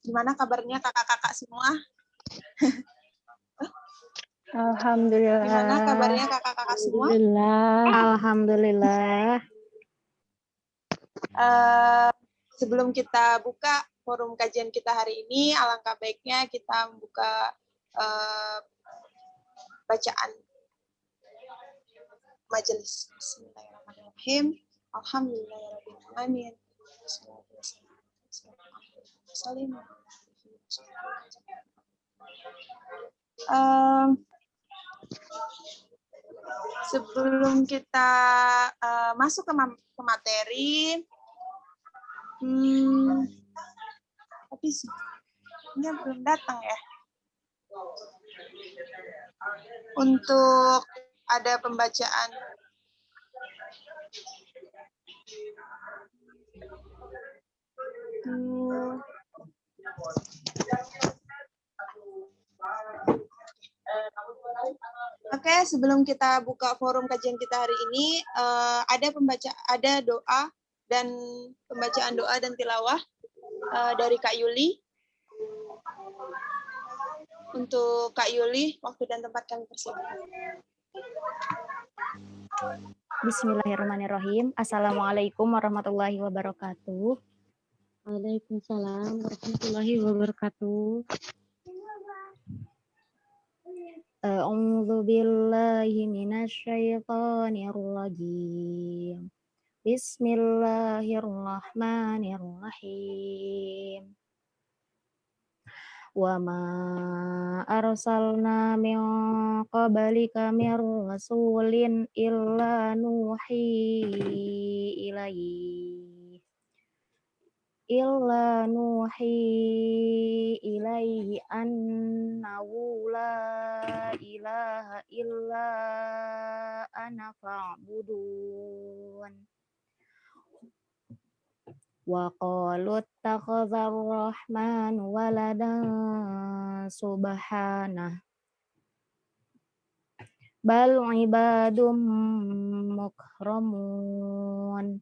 Gimana kabarnya kakak-kakak semua? Alhamdulillah. Gimana kabarnya kakak-kakak semua? Alhamdulillah. Sebelum kita buka forum kajian kita hari ini, alangkah baiknya kita membuka bacaan majelis. Bismillahirrahmanirrahim. Alhamdulillahirrahmanirrahim. Sebelum kita masuk ke materi, tapi ini belum datang ya. Untuk ada pembacaan Oke, sebelum kita buka forum kajian kita hari ini, ada doa dan pembacaan doa dan tilawah dari Kak Yuli. Untuk Kak Yuli, waktu dan tempat kami persilakan. Bismillahirrahmanirrahim. Assalamualaikum warahmatullahi wabarakatuh. Waalaikumsalam warahmatullahi wabarakatuh. A'udzu billahi minasyaitonir rajim. Bismillahirrahmanirrahim. Wa ma arsalna min qablika mir rasulin illa nuhi ilaihi annahu la ilaha illa ana fa'budun. Wa qalu ittakhadha ar-rahmanu waladan subhanah bal ibadum mukramun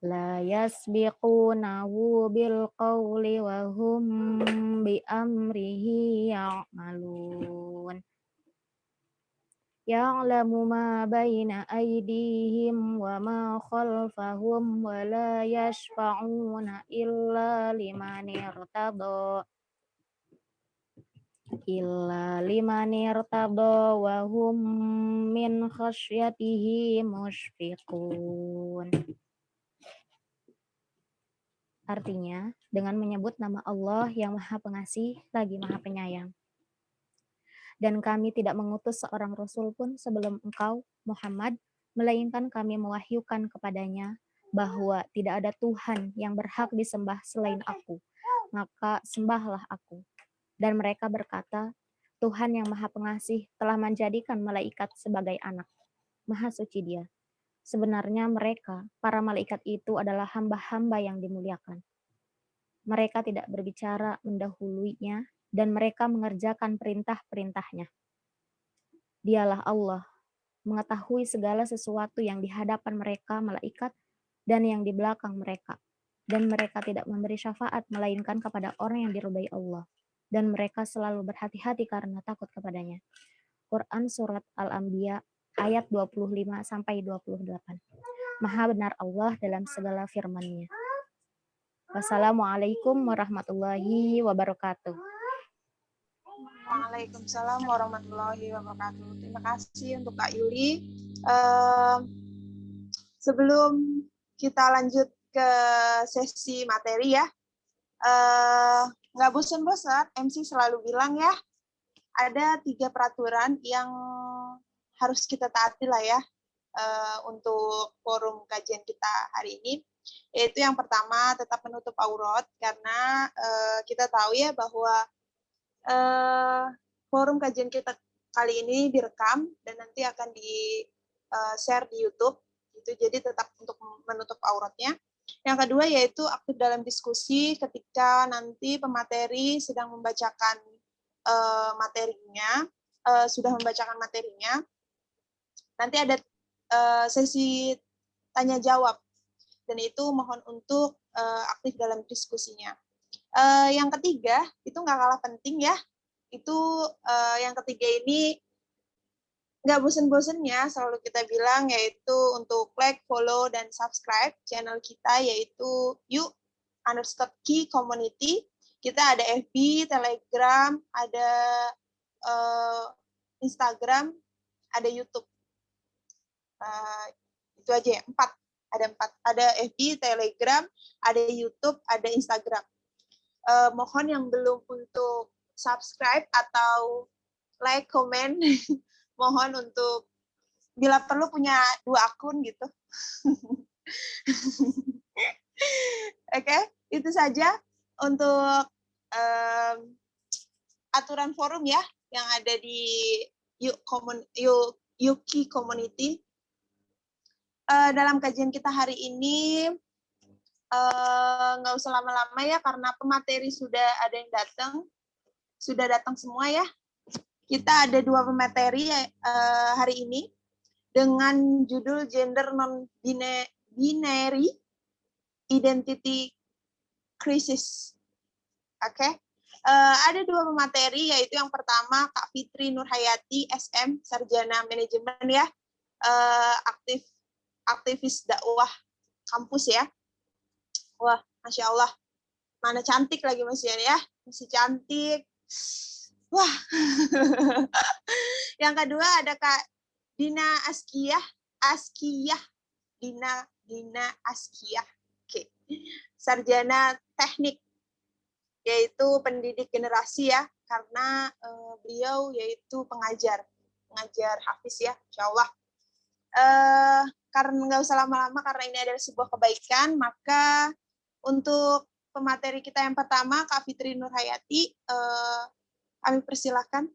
la yasbiqunahu bil qawli wa hum bi amrihi ya'malun. Ya'lamu ma baina aydihim wa ma khalfahum wa la yashfa'una illa liman irtada wa hum min khasyatihi mushfiqun. Artinya, dengan menyebut nama Allah yang Maha Pengasih lagi Maha Penyayang. Dan kami tidak mengutus seorang Rasul pun sebelum engkau, Muhammad, melainkan kami mewahyukan kepadanya bahwa tidak ada Tuhan yang berhak disembah selain aku, maka sembahlah aku. Dan mereka berkata, Tuhan yang Maha Pengasih telah menjadikan malaikat sebagai anak. Maha suci Dia. Sebenarnya mereka, para malaikat itu adalah hamba-hamba yang dimuliakan. Mereka tidak berbicara mendahuluinya, dan mereka mengerjakan perintah-perintahnya. Dialah Allah, mengetahui segala sesuatu yang di hadapan mereka malaikat dan yang di belakang mereka. Dan mereka tidak memberi syafaat melainkan kepada orang yang diridhai Allah. Dan mereka selalu berhati-hati karena takut kepadanya. Quran Surat Al-Anbiya ayat 25-28. Maha benar Allah dalam segala firman-Nya. Wassalamualaikum warahmatullahi wabarakatuh. Waalaikumsalam warahmatullahi wabarakatuh. Terima kasih untuk Kak Yuli. Sebelum kita lanjut ke sesi materi ya, nggak bosan-bosan, MC selalu bilang ya, ada 3 peraturan yang harus kita taati lah ya untuk forum kajian kita hari ini. Yaitu yang pertama, tetap menutup aurat, karena kita tahu ya bahwa forum kajian kita kali ini direkam dan nanti akan di-share di YouTube. Jadi tetap untuk menutup auratnya. Yang kedua yaitu aktif dalam diskusi ketika nanti pemateri sedang membacakan materinya, sudah membacakan materinya. Nanti ada sesi tanya jawab. dan itu mohon untuk aktif dalam diskusinya. Yang ketiga, itu nggak kalah penting ya, itu yang ketiga ini nggak bosen-bosennya selalu kita bilang, yaitu untuk like, follow, dan subscribe channel kita, yaitu @key community. Kita ada FB, Telegram, ada Instagram, ada YouTube. Itu aja ya, 4. Ada 4. Ada FB, Telegram, ada YouTube, ada Instagram. Mohon yang belum untuk subscribe atau like, komen, mohon untuk bila perlu punya 2 akun gitu. Oke, itu saja untuk aturan forum ya yang ada di Yuki Community. Dalam kajian kita hari ini nggak usah lama-lama ya, karena pemateri sudah ada yang sudah datang semua ya. Kita ada 2 pemateri hari ini dengan judul Gender Non-Binary Identity Crisis. Oke. Ada 2 pemateri, yaitu yang pertama Kak Fitri Nurhayati, SM, Sarjana Manajemen ya, aktivis dakwah kampus ya. Wah, Masya Allah. Mana cantik lagi Mas Yan ya. Masih cantik. Wah. Yang kedua ada Kak Dina Askiyah. Dina Askiyah. Oke. Sarjana teknik, yaitu pendidik generasi ya, karena beliau yaitu pengajar hafiz ya, Insya Allah. Karena nggak usah lama-lama, karena ini adalah sebuah kebaikan, maka untuk pemateri kita yang pertama, Kak Fitri Nurhayati, kami persilakan.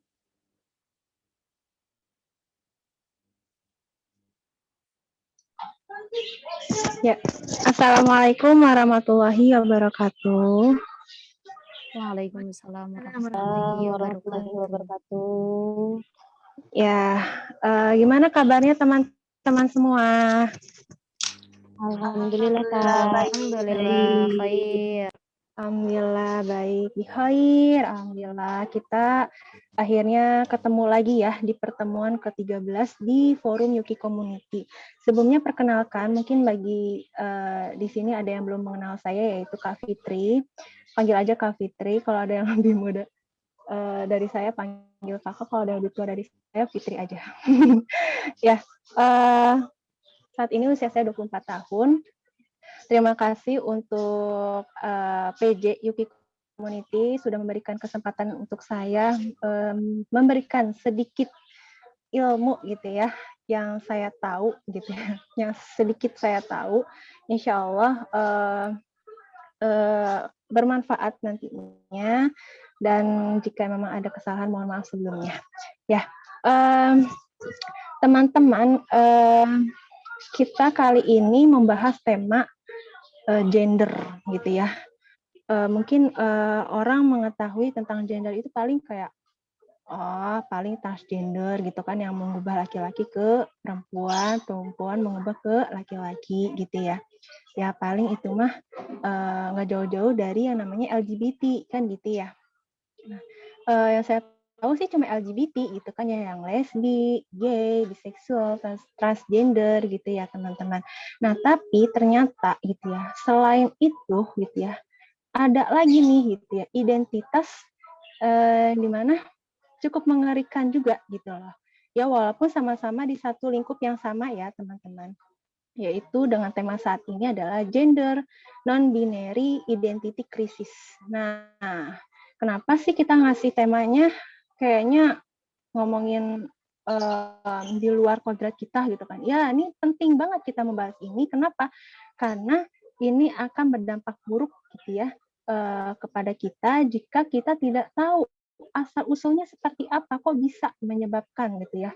Ya, Assalamualaikum warahmatullahi wabarakatuh. Waalaikumsalam warahmatullahi wabarakatuh. Ya, gimana kabarnya teman-teman semua? Alhamdulillah, Kak. Alhamdulillah khair. Alhamdulillah baik, khair. Alhamdulillah kita akhirnya ketemu lagi ya di pertemuan ke-13 di forum Yuki Community. Sebelumnya perkenalkan, mungkin bagi di sini ada yang belum mengenal saya, yaitu Kak Fitri. Panggil aja Kak Fitri, kalau ada yang lebih muda dari saya panggil kakak, kalau ada yang lebih tua dari saya Fitri aja. Ya, saat ini usia saya 24 tahun. Terima kasih untuk PJ Yuki Community sudah memberikan kesempatan untuk saya memberikan sedikit ilmu gitu ya, yang saya tahu gitu ya, yang sedikit saya tahu, insya Allah bermanfaat nantinya, dan jika memang ada kesalahan mohon maaf sebelumnya. Ya, teman-teman, kita kali ini membahas tema gender gitu ya. Mungkin orang mengetahui tentang gender itu paling kayak paling transgender gitu kan, yang mengubah laki-laki ke perempuan, perempuan mengubah ke laki-laki gitu ya. Ya paling itu mah nggak jauh-jauh dari yang namanya LGBT kan gitu ya. Nah, yang saya tahu sih cuma LGBT gitu kan ya, yang lesbi, gay, biseksual, transgender gitu ya teman-teman. Nah tapi ternyata gitu ya, selain itu gitu ya, ada lagi nih gitu ya, identitas di mana cukup mengerikan juga gitu loh. Ya walaupun sama-sama di satu lingkup yang sama ya teman-teman. Yaitu dengan tema saat ini adalah gender non-binary identity crisis. Nah, kenapa sih kita ngasih temanya kayaknya ngomongin di luar kodrat kita gitu kan. Ya ini penting banget kita membahas ini. Kenapa? Karena ini akan berdampak buruk gitu ya kepada kita jika kita tidak tahu asal usulnya seperti apa, kok bisa menyebabkan gitu ya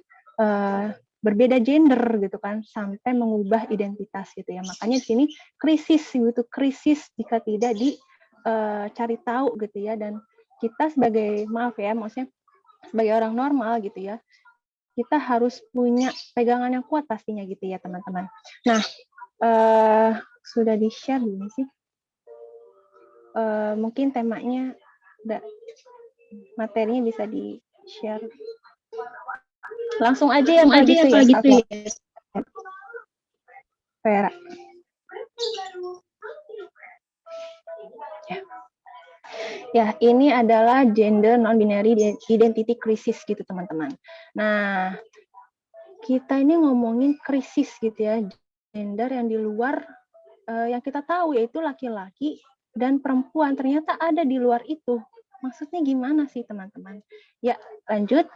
berbeda gender gitu kan sampai mengubah identitas gitu ya. Makanya di sini krisis gitu, krisis jika tidak dicari tahu gitu ya. Dan kita sebagai, maaf ya, maksudnya sebagai orang normal gitu ya, kita harus punya pegangan yang kuat pastinya gitu ya teman-teman. Nah, Sudah di-share belum sih? Mungkin temanya, materinya bisa di-share. Langsung aja ya Kak gitu ya. Vera. Ya, ini adalah gender non-binary identity crisis gitu teman-teman. Nah, kita ini ngomongin krisis gitu ya, gender yang di luar yang kita tahu yaitu laki-laki dan perempuan ternyata ada di luar itu. Maksudnya gimana sih teman-teman? Ya, lanjut.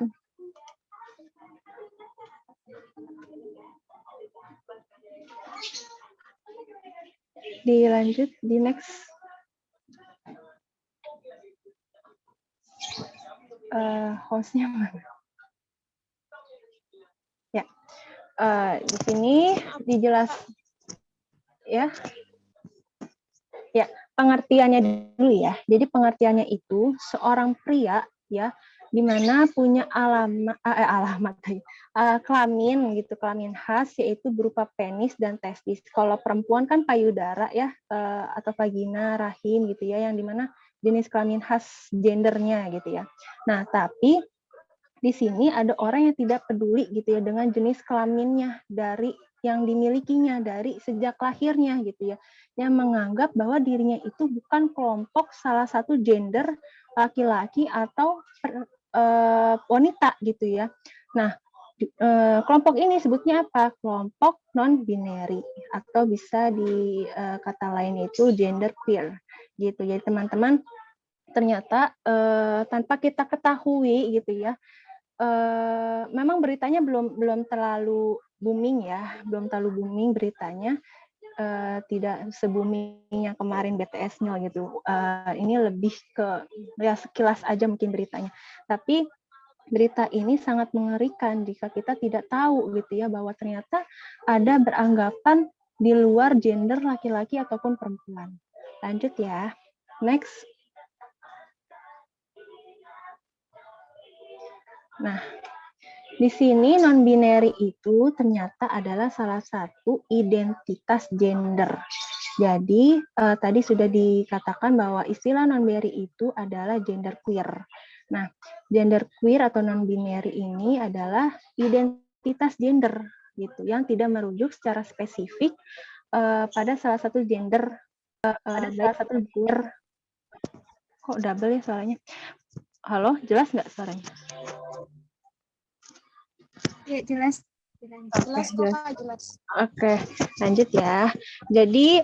Dilanjut di next. Hostnya mana? Ya, di sini dijelas ya. Ya, pengertiannya dulu ya. Jadi pengertiannya itu seorang pria ya, di mana punya kelamin gitu, kelamin khas yaitu berupa penis dan testis. Kalau perempuan kan payudara ya, atau vagina, rahim gitu ya, yang dimana jenis kelamin khas gendernya gitu ya. Nah, tapi di sini ada orang yang tidak peduli gitu ya dengan jenis kelaminnya dari yang dimilikinya dari sejak lahirnya gitu ya, yang menganggap bahwa dirinya itu bukan kelompok salah satu gender laki-laki atau wanita gitu ya. Nah, kelompok ini sebutnya apa? Kelompok non-binary atau bisa di kata lain itu gender queer gitu. Jadi teman-teman ternyata tanpa kita ketahui gitu ya, memang beritanya belum terlalu booming ya, belum terlalu booming beritanya, tidak se-booming yang kemarin BTS Mil gitu. Ini lebih ke ya sekilas aja mungkin beritanya. Tapi berita ini sangat mengerikan jika kita tidak tahu gitu ya bahwa ternyata ada beranggapan di luar gender laki-laki ataupun perempuan. Lanjut ya. Next. Nah, di sini non-binary itu ternyata adalah salah satu identitas gender. Jadi tadi sudah dikatakan bahwa istilah non-binary itu adalah gender queer. Nah, gender queer atau non-binary ini adalah identitas gender gitu yang tidak merujuk secara spesifik pada salah satu gender. Kok double ya suaranya? Halo, jelas nggak suaranya? Ya, jelas. Jelas kok, Kak, jelas. Oke, lanjut ya. Jadi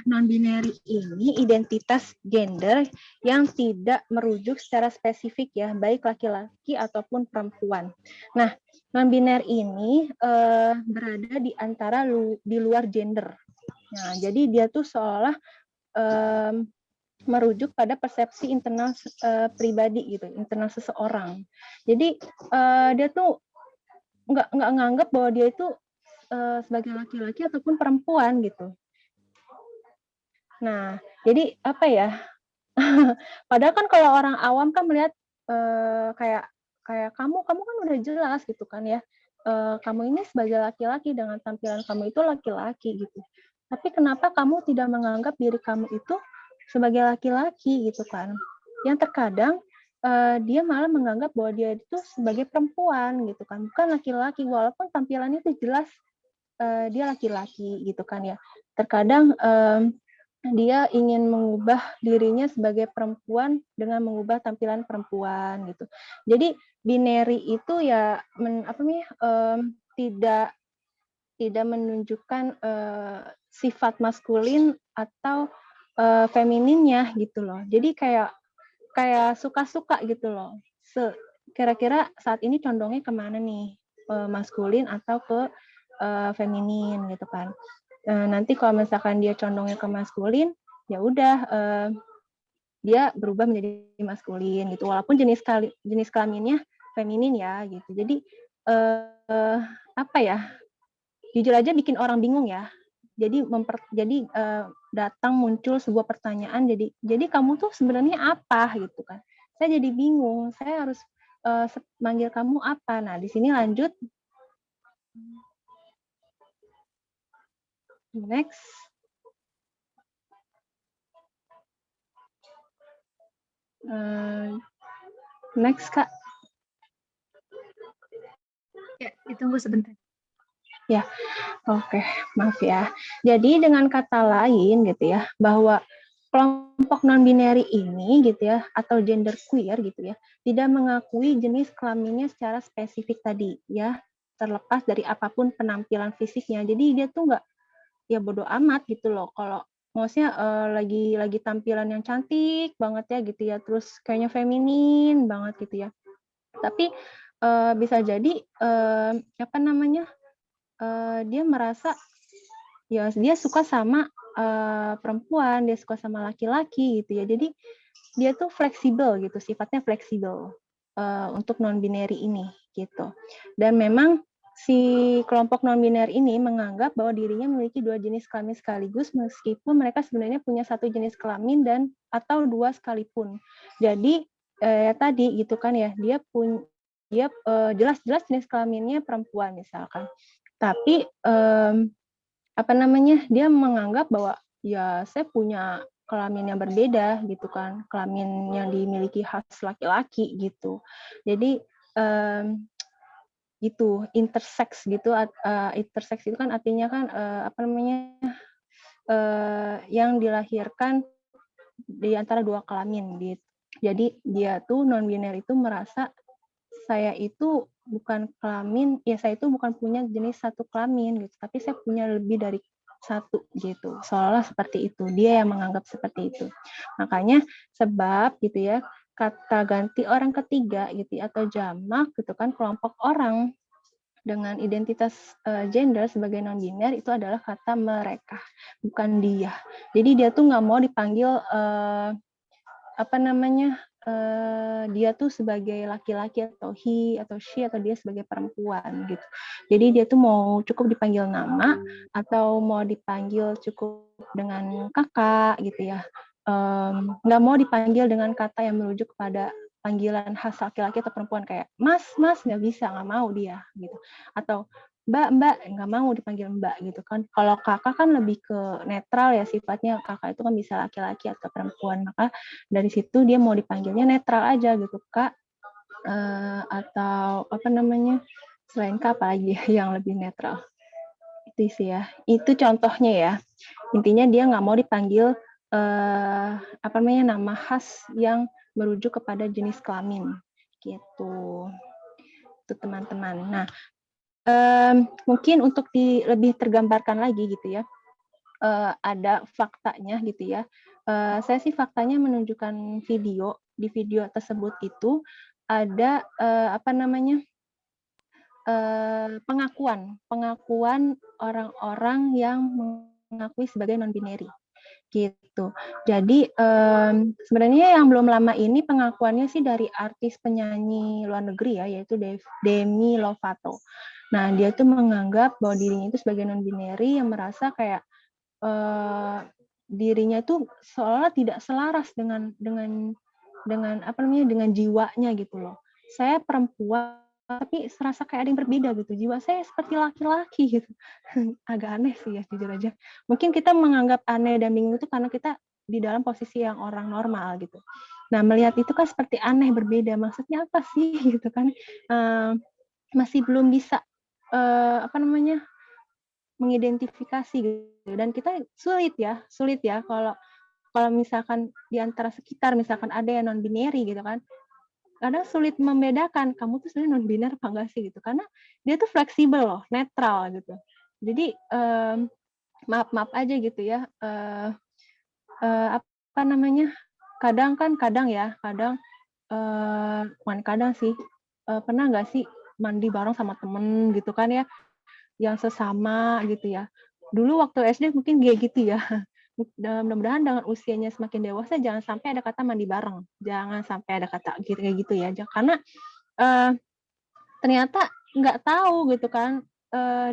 non-binary ini identitas gender yang tidak merujuk secara spesifik ya, baik laki-laki ataupun perempuan. Nah, non-binary ini berada di antara di luar gender. Nah, jadi dia tuh seolah merujuk pada persepsi internal pribadi gitu, internal seseorang. Jadi dia tuh nggak nganggap bahwa dia itu sebagai laki-laki ataupun perempuan gitu. Nah, jadi apa ya? Padahal kan kalau orang awam kan melihat kayak kamu kan udah jelas gitu kan ya. Kamu ini sebagai laki-laki dengan tampilan kamu itu laki-laki gitu. Tapi kenapa kamu tidak menganggap diri kamu itu sebagai laki-laki gitu kan? Yang terkadang dia malah menganggap bahwa dia itu sebagai perempuan gitu kan, bukan laki-laki walaupun tampilannya itu jelas dia laki-laki gitu kan ya. Terkadang dia ingin mengubah dirinya sebagai perempuan dengan mengubah tampilan perempuan gitu. Jadi binary itu ya tidak menunjukkan sifat maskulin atau femininnya gitu loh. Jadi kayak suka-suka gitu loh. Kira-kira saat ini condongnya kemana nih? Maskulin atau ke feminin gitu kan. Nanti kalau misalkan dia condongnya ke maskulin, ya udah dia berubah menjadi maskulin gitu. Walaupun jenis kelaminnya feminin ya gitu. Jadi apa ya? Jujur aja bikin orang bingung ya. Jadi datang muncul sebuah pertanyaan, jadi kamu tuh sebenarnya apa gitu kan? Saya jadi bingung, saya harus manggil kamu apa? Nah di sini lanjut. Next. Next, Kak. Ya, ditunggu sebentar. Ya, oke, maaf ya. Jadi dengan kata lain gitu ya, bahwa kelompok non-binary ini gitu ya, atau gender queer gitu ya, tidak mengakui jenis kelaminnya secara spesifik tadi ya, terlepas dari apapun penampilan fisiknya. Jadi dia tuh nggak, ya bodo amat gitu loh. Kalau maksudnya lagi tampilan yang cantik banget ya gitu ya, terus kayaknya feminin banget gitu ya. Tapi bisa jadi apa namanya? Dia merasa ya dia suka sama perempuan, dia suka sama laki-laki gitu ya. Jadi dia tuh fleksibel gitu, sifatnya fleksibel untuk non-binary ini gitu. Dan memang si kelompok non-binary ini menganggap bahwa dirinya memiliki dua jenis kelamin sekaligus meskipun mereka sebenarnya punya satu jenis kelamin dan atau dua sekalipun. Jadi tadi gitu kan ya, dia jelas-jelas jenis kelaminnya perempuan misalkan. Tapi apa namanya, dia menganggap bahwa ya saya punya kelamin yang berbeda gitu kan, kelamin yang dimiliki khas laki-laki gitu. Jadi gitu, intersex gitu, intersex itu kan artinya kan apa namanya, yang dilahirkan di antara dua kelamin gitu. Jadi dia tuh non-binary itu merasa saya itu bukan kelamin, ya saya itu bukan punya jenis satu kelamin gitu, tapi saya punya lebih dari satu gitu. Seolah seperti itu. Dia yang menganggap seperti itu. Makanya sebab gitu ya, kata ganti orang ketiga gitu ya, atau jamak gitu kan, kelompok orang dengan identitas gender sebagai non-biner itu adalah kata mereka, bukan dia. Jadi dia tuh nggak mau dipanggil apa namanya, dia tuh sebagai laki-laki atau he atau she atau dia sebagai perempuan gitu. Jadi dia tuh mau cukup dipanggil nama atau mau dipanggil cukup dengan kakak gitu ya. Nggak mau dipanggil dengan kata yang merujuk kepada panggilan khas laki-laki atau perempuan kayak mas, mas, nggak bisa, nggak mau dia gitu. Atau mbak, nggak mau dipanggil mbak gitu kan. Kalau kakak kan lebih ke netral ya sifatnya, kakak itu kan bisa laki-laki atau perempuan, maka dari situ dia mau dipanggilnya netral aja gitu, kak, atau apa namanya, selain kak apalagi yang lebih netral. Itu sih ya, itu contohnya ya. Intinya dia nggak mau dipanggil apa namanya, nama khas yang merujuk kepada jenis kelamin gitu. Itu teman-teman. Nah, mungkin untuk lebih tergambarkan lagi gitu ya, ada faktanya gitu ya. Saya sih faktanya menunjukkan video, di video tersebut itu ada apa namanya, pengakuan orang-orang yang mengakui sebagai non-binary gitu. Jadi sebenarnya yang belum lama ini pengakuannya sih dari artis penyanyi luar negeri ya, yaitu Demi Lovato. Nah, dia tuh menganggap bahwa dirinya itu sebagai non-binary yang merasa kayak dirinya itu seolah tidak selaras dengan apa namanya, dengan jiwanya gitu loh. Saya perempuan tapi serasa kayak ada yang berbeda gitu. Jiwa saya seperti laki-laki gitu. Agak aneh sih ya jujur aja. Mungkin kita menganggap aneh dan bingung itu karena kita di dalam posisi yang orang normal gitu. Nah, melihat itu kan seperti aneh, berbeda. Maksudnya apa sih gitu kan? Masih belum bisa apa namanya, mengidentifikasi gitu. Dan kita sulit ya kalau misalkan di antara sekitar misalkan ada yang non binary gitu kan, kadang sulit membedakan kamu tuh sebenarnya non biner apa enggak sih gitu, karena dia tuh fleksibel loh, netral gitu. Jadi maaf aja gitu ya, apa namanya, kadang kadang sih, pernah nggak sih mandi bareng sama temen gitu kan ya, yang sesama gitu ya. Dulu waktu SD mungkin kayak gitu ya. Mudah-mudahan dengan usianya semakin dewasa jangan sampai ada kata mandi bareng. Jangan sampai ada kata gitu kayak gitu ya. Karena ternyata nggak tahu gitu kan,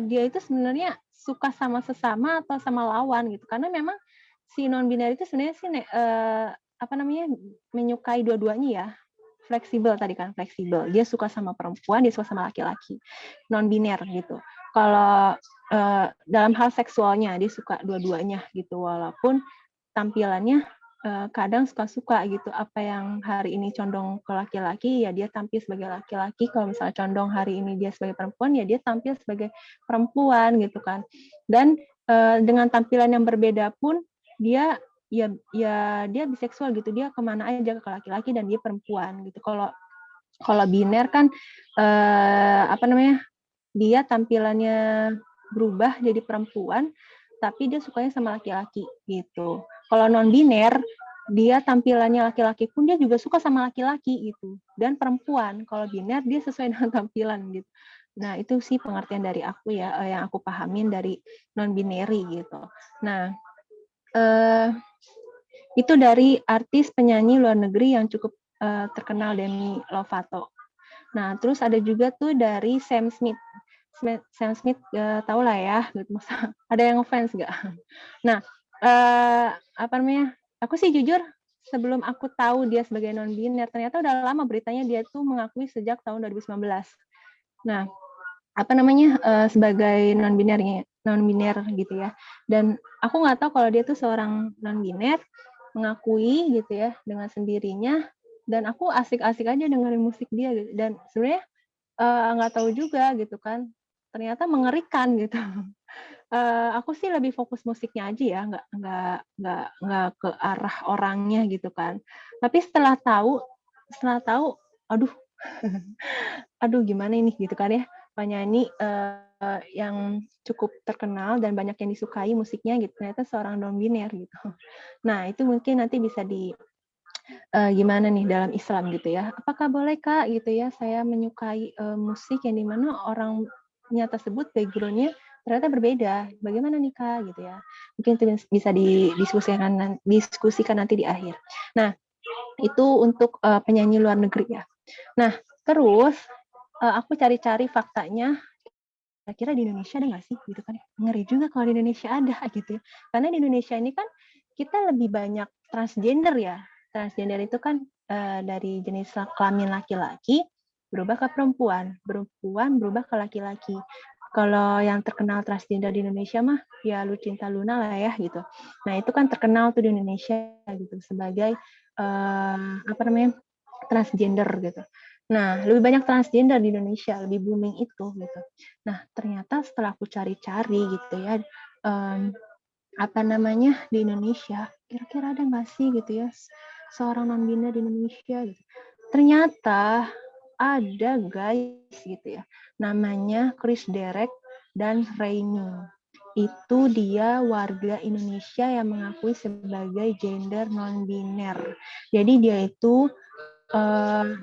dia itu sebenarnya suka sama sesama atau sama lawan gitu. Karena memang si non binary itu sebenarnya sih apa namanya, menyukai dua-duanya ya. Fleksibel tadi kan, fleksibel. Dia suka sama perempuan, dia suka sama laki-laki. Non biner gitu. kalau dalam hal seksualnya dia suka dua-duanya gitu, walaupun tampilannya kadang suka-suka gitu. Apa yang hari ini condong ke laki-laki, ya dia tampil sebagai laki-laki. Kalau misalnya condong hari ini dia sebagai perempuan, ya dia tampil sebagai perempuan gitu kan. Dan dengan tampilan yang berbeda pun dia ya dia biseksual gitu. Dia kemana aja, ke laki-laki dan dia perempuan gitu. Kalau biner kan dia tampilannya berubah jadi perempuan, tapi dia sukanya sama laki-laki gitu. Kalau non-biner, dia tampilannya laki-laki pun dia juga suka sama laki-laki gitu. Dan perempuan, kalau biner dia sesuai dengan tampilan gitu. Nah, itu sih pengertian dari aku ya, yang aku pahamin dari non-binary gitu. Nah, itu dari artis penyanyi luar negeri yang cukup terkenal, Demi Lovato. Nah, terus ada juga tuh dari Sam Smith. Sam Smith tahu lah ya, gitu. Masa ada yang ngefans nggak? Nah, aku sih jujur sebelum aku tahu dia sebagai non-biner, ternyata udah lama beritanya dia tuh mengakui sejak tahun 2019. Nah, sebagai non-biner gitu ya. Dan aku nggak tahu kalau dia tuh seorang non-biner, mengakui gitu ya dengan sendirinya, dan aku asik-asik aja dengerin musik dia gitu. Dan sebenarnya nggak tahu juga gitu kan, ternyata mengerikan gitu. Aku sih lebih fokus musiknya aja ya, nggak ke arah orangnya gitu kan. Tapi setelah tahu, aduh, aduh gimana ini gitu kan ya, penyanyi yang cukup terkenal dan banyak yang disukai musiknya gitu, ternyata seorang non-biner gitu. Nah itu mungkin nanti bisa gimana nih dalam Islam gitu ya, apakah boleh Kak gitu ya saya menyukai musik yang dimana orangnya tersebut background-nya ternyata berbeda, bagaimana nih Kak gitu ya, mungkin itu bisa diskusikan nanti di akhir. Nah itu untuk penyanyi luar negeri ya. Nah terus aku cari-cari faktanya, kira-kira di Indonesia ada nggak sih gitu kan, ngeri juga kalau di Indonesia ada gitu ya, karena di Indonesia ini kan kita lebih banyak transgender ya. Transgender itu kan dari jenis kelamin laki-laki berubah ke perempuan, perempuan berubah ke laki-laki. Kalau yang terkenal transgender di Indonesia mah ya Lucinta Luna lah ya gitu. Nah itu kan terkenal tuh di Indonesia gitu sebagai transgender gitu. Nah lebih banyak transgender di Indonesia, lebih booming itu gitu. Nah ternyata setelah aku cari-cari gitu ya, di Indonesia, kira-kira ada nggak sih gitu ya seorang non-biner di Indonesia gitu. Ternyata ada guys gitu ya, namanya Chris Derek dan Rainy. Itu dia warga Indonesia yang mengakui sebagai gender non-biner. Jadi dia itu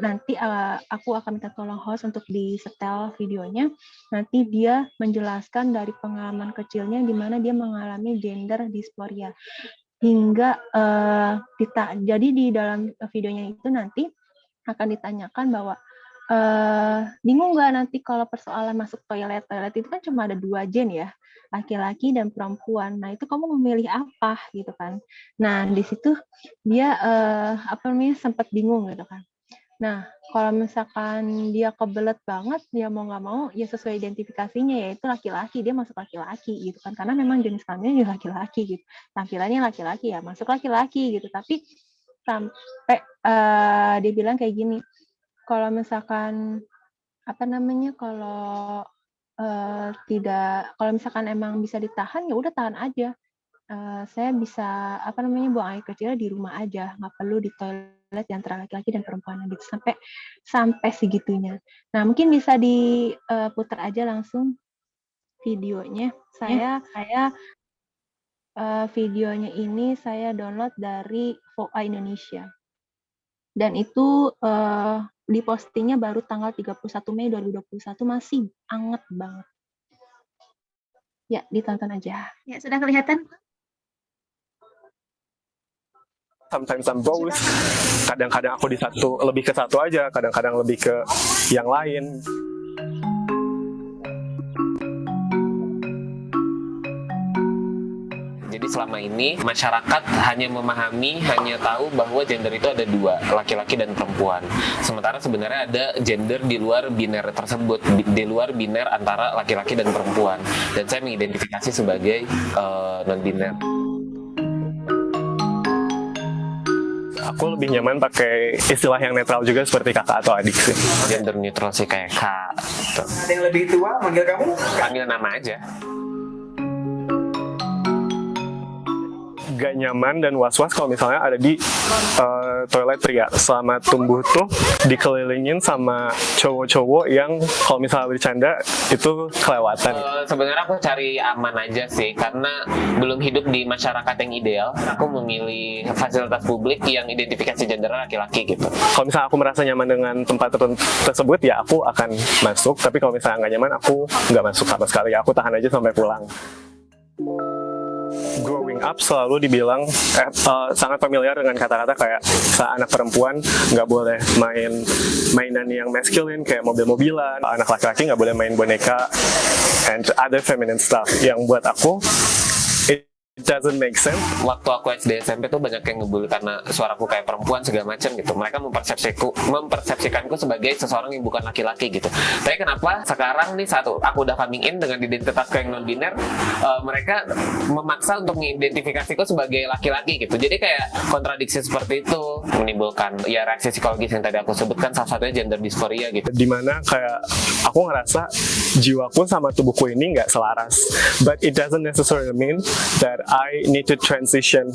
nanti aku akan minta tolong host untuk di-setel videonya. Nanti dia menjelaskan dari pengalaman kecilnya di mana dia mengalami gender dysphoria. Hingga jadi di dalam videonya itu nanti akan ditanyakan bahwa bingung nggak nanti kalau persoalan masuk toilet itu kan cuma ada 2 gen ya, laki-laki dan perempuan. Nah itu kamu memilih apa gitu kan. Nah di situ dia sempat bingung gitu kan. Nah kalau misalkan dia kebelet banget, dia mau nggak mau ya sesuai identifikasinya yaitu laki-laki, dia masuk laki-laki gitu kan, karena memang jenis kelaminnya juga laki-laki gitu, tampilannya laki-laki ya masuk laki-laki gitu. Tapi sampai dia bilang kayak gini, kalau misalkan kalau kalau misalkan emang bisa ditahan ya udah tahan aja. Saya bisa buang air kecilnya di rumah aja, nggak perlu di toilet yang antara laki-laki dan perempuan gitu, sampai segitunya. Nah mungkin bisa diputar aja langsung videonya. Videonya ini saya download dari VOA Indonesia. Dan itu dipostingnya baru tanggal 31 Mei 2021, masih anget banget. Ya, ditonton aja. Ya, sudah kelihatan? Sometimes I'm both. Kadang-kadang aku lebih ke satu aja, kadang-kadang lebih ke yang lain. Jadi selama ini masyarakat hanya memahami, hanya tahu bahwa gender itu ada dua, laki-laki dan perempuan. Sementara sebenarnya ada gender di luar biner tersebut, di luar biner antara laki-laki dan perempuan. Dan saya mengidentifikasi sebagai non-biner. Aku lebih nyaman pakai istilah yang netral juga seperti kakak atau adik sih. Gender neutral sih kayak kak. Gitu. Ada yang lebih tua manggil kamu? Panggil nama aja. Gak nyaman dan was-was kalau misalnya ada di toilet pria selama tumbuh tuh dikelilingin sama cowok-cowok yang kalau misalnya bercanda itu kelewatan. Sebenarnya aku cari aman aja sih, karena belum hidup di masyarakat yang ideal. Aku memilih fasilitas publik yang identifikasi gender laki-laki gitu. Kalau misalnya aku merasa nyaman dengan tempat tersebut ya aku akan masuk, tapi kalau misalnya nggak nyaman aku nggak masuk sama sekali. Aku tahan aja sampai pulang. Growing up selalu dibilang sangat familiar dengan kata-kata kayak anak perempuan nggak boleh main mainan yang masculine kayak mobil-mobilan, anak laki-laki nggak boleh main boneka and other feminine stuff, yang buat aku it doesn't make sense. Waktu aku SD SMP tuh banyak yang ngebully karena suaraku kayak perempuan segala macam gitu. Mereka mempersepsikanku sebagai seseorang yang bukan laki-laki gitu. Tapi kenapa sekarang nih saat aku udah coming in dengan identitasku yang non-biner, mereka memaksa untuk mengidentifikasiku sebagai laki-laki gitu. Jadi kayak kontradiksi seperti itu menimbulkan ya reaksi psikologis yang tadi aku sebutkan, salah satunya gender dysphoria gitu. Dimana kayak aku ngerasa jiwaku sama tubuhku ini nggak selaras, but it doesn't necessarily mean that I need to transition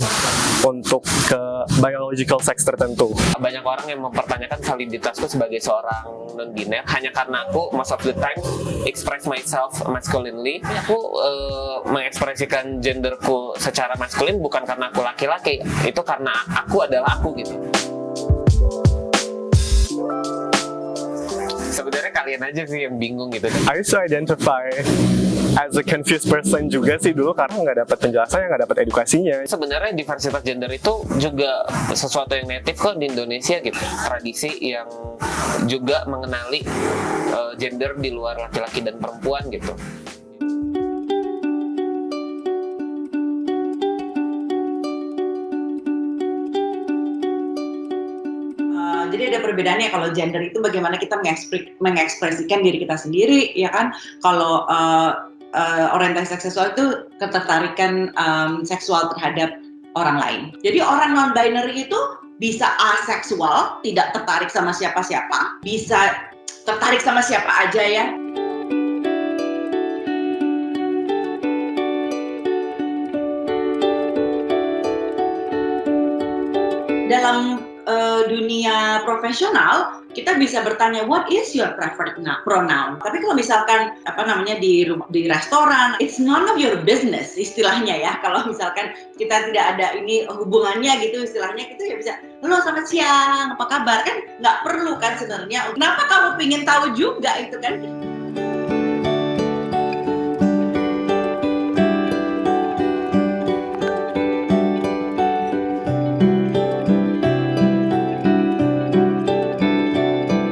untuk ke biological sex tertentu. Banyak orang yang mempertanyakan validitasku sebagai seorang non-biner hanya karena aku most of the time express myself masculinely. Aku mengekspresikan genderku secara maskulin bukan karena aku laki-laki, itu karena aku adalah aku gitu. Sebenarnya kalian aja sih yang bingung gitu. I used to identify as a confused person juga sih dulu karena nggak dapat penjelasannya, nggak dapat edukasinya. Sebenarnya diversitas gender itu juga sesuatu yang native kok di Indonesia gitu. Tradisi yang juga mengenali gender di luar laki-laki dan perempuan gitu. Jadi ada perbedaannya. Kalau gender itu bagaimana kita mengekspresikan diri kita sendiri, ya kan? Kalau orientasi seksual itu ketertarikan seksual terhadap orang lain. Jadi orang non-binary itu bisa aseksual, tidak tertarik sama siapa-siapa, bisa tertarik sama siapa aja ya. Dalam dunia profesional kita bisa bertanya what is your preferred pronoun. Tapi kalau misalkan di restoran, it's none of your business istilahnya ya. Kalau misalkan kita tidak ada ini hubungannya gitu istilahnya, itu ya bisa halo selamat siang apa kabar, kan nggak perlu kan sebenarnya. Kenapa kamu pingin tahu juga itu kan?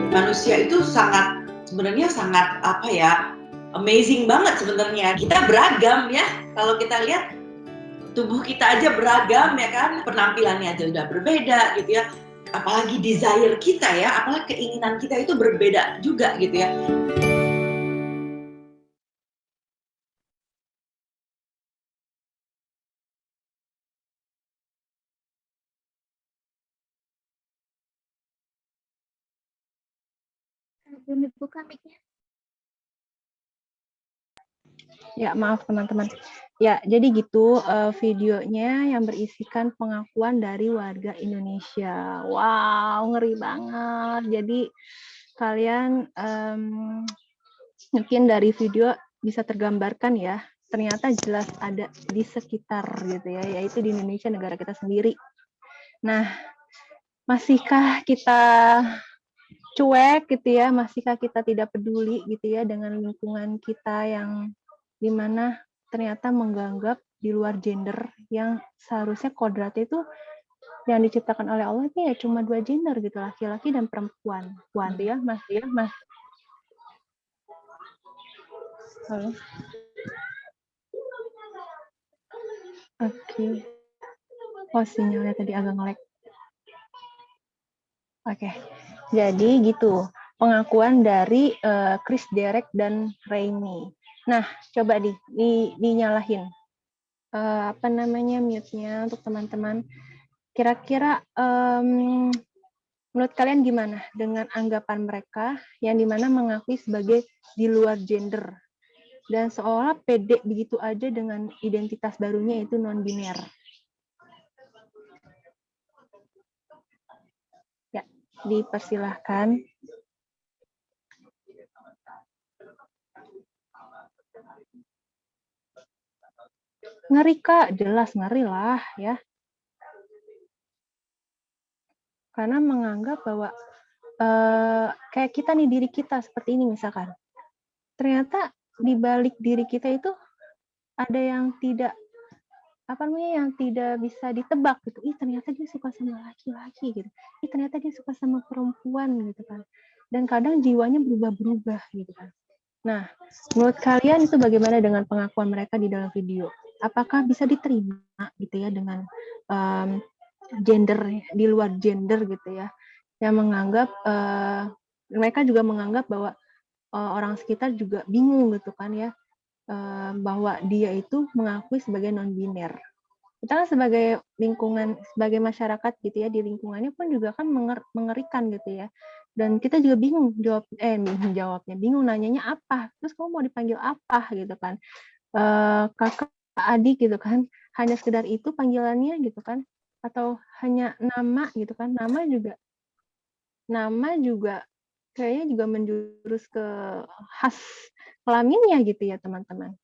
Manusia itu sebenarnya sangat amazing banget sebenarnya. Kita beragam ya. Kalau kita lihat tubuh kita aja beragam ya kan, penampilannya aja udah berbeda gitu ya. Apalagi desire kita ya, apalagi keinginan kita itu berbeda juga gitu ya. Belum dibuka mic-nya. Ya, maaf teman-teman. Ya, jadi gitu videonya yang berisikan pengakuan dari warga Indonesia. Wow, ngeri banget. Jadi kalian mungkin dari video bisa tergambarkan ya, ternyata jelas ada di sekitar gitu ya, yaitu di Indonesia, negara kita sendiri. Nah, masihkah kita cuek gitu ya, masihkah kita tidak peduli gitu ya dengan lingkungan kita yang dimana ternyata menganggap di luar gender yang seharusnya kodratnya itu yang diciptakan oleh Allah ini ya cuma 2 gender gitu, laki-laki dan perempuan. Ya, Mas. Halo. Oke. Oh, sinyalnya tadi agak nge-lag. Oke. Jadi gitu, pengakuan dari Chris, Derek, dan Raimi. Nah, coba dinyalahin. Apa namanya mute-nya untuk teman-teman. Kira-kira menurut kalian gimana dengan anggapan mereka yang dimana mengakui sebagai di luar gender dan seolah pede begitu aja dengan identitas barunya yaitu non-biner? Ya, dipersilahkan. Ngeri Kak, jelas ngeri lah ya. Karena menganggap bahwa kayak kita nih diri kita seperti ini misalkan. Ternyata di balik diri kita itu ada yang tidak yang tidak bisa ditebak gitu. Ih, ternyata dia suka sama laki-laki gitu. Ih, ternyata dia suka sama perempuan gitu kan. Dan kadang jiwanya berubah-berubah gitu kan. Nah, menurut kalian itu bagaimana dengan pengakuan mereka di dalam video? Apakah bisa diterima gitu ya dengan gender di luar gender gitu ya? Yang menganggap mereka juga menganggap bahwa orang sekitar juga bingung gitu kan ya, bahwa dia itu mengakui sebagai non-biner. Kita kan sebagai lingkungan, sebagai masyarakat gitu ya, di lingkungannya pun juga kan mengerikan gitu ya. Dan kita juga bingung jawabnya, bingung nanyanya apa, terus kamu mau dipanggil apa gitu kan. Kakak, adik gitu kan, hanya sekedar itu panggilannya gitu kan, atau hanya nama gitu kan, nama juga kayaknya juga menjurus ke khas kelaminnya gitu ya teman-teman.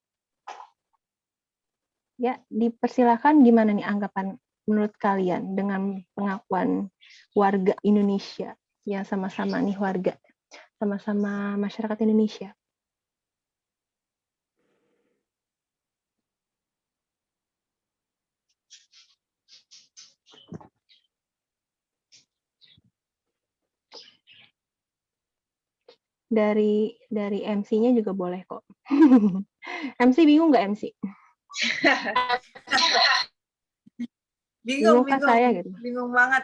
Ya, dipersilakan gimana nih anggapan menurut kalian dengan pengakuan warga Indonesia yang sama-sama nih warga, sama-sama masyarakat Indonesia. Dari MC-nya juga boleh kok. MC bingung nggak MC? Bingung saya gitu. Bingung banget.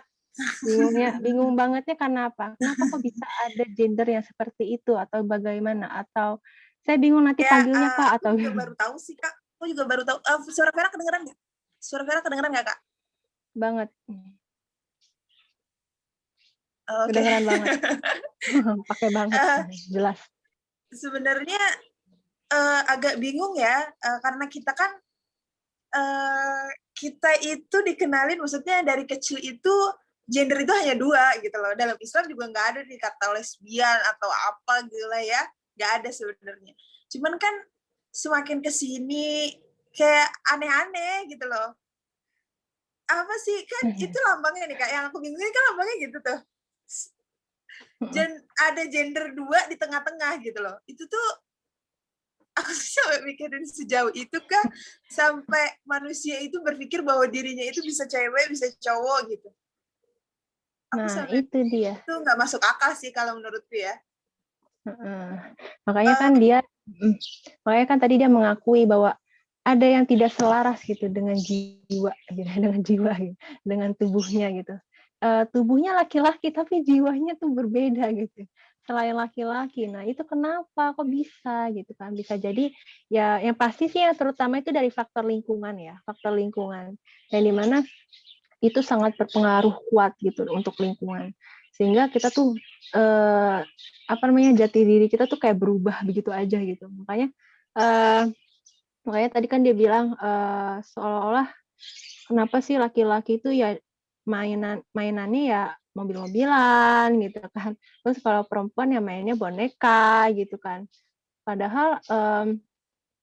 Bingung bangetnya karena apa? Kenapa kok bisa ada gender yang seperti itu atau bagaimana? Atau saya bingung nanti panggilnya Kak atau aku juga baru tahu sih Kak. Aku juga baru tahu. Suara Vera kedengeran nggak? Suara Vera kedengeran nggak Kak? Banget. Kedengeran banget. Pakai banget, jelas. Sebenarnya agak bingung ya, karena kita kan kita itu dikenalin, maksudnya dari kecil itu gender itu hanya 2 gitu loh. Dalam Islam juga nggak ada nih kata lesbian atau apa gitu lah ya, nggak ada sebenarnya. Cuman kan semakin kesini kayak aneh-aneh gitu loh. Apa sih kan itu lambangnya nih Kak, yang aku bingung ini kan lambangnya gitu tuh. Ada gender 2 di tengah-tengah gitu loh. Itu tuh aku sampai mikirin sejauh itu kah sampai manusia itu berpikir bahwa dirinya itu bisa cewek, bisa cowok gitu. Nah, itu dia. Itu nggak masuk akal sih kalau menurutku ya. Makanya kan tadi dia mengakui bahwa ada yang tidak selaras gitu dengan jiwa, dengan tubuhnya gitu. Tubuhnya laki-laki tapi jiwanya tuh berbeda gitu. Selain laki-laki. Nah, itu kenapa kok bisa gitu kan? Bisa jadi ya yang pasti sih ya terutama itu dari faktor lingkungan ya, faktor lingkungan. Yang dimana itu sangat berpengaruh kuat gitu untuk lingkungan. Sehingga kita tuh jati diri kita tuh kayak berubah begitu aja gitu. Makanya tadi kan dia bilang seolah-olah kenapa sih laki-laki itu ya mainannya ya mobil-mobilan gitu kan. Terus kalau perempuan ya mainnya boneka gitu kan. Padahal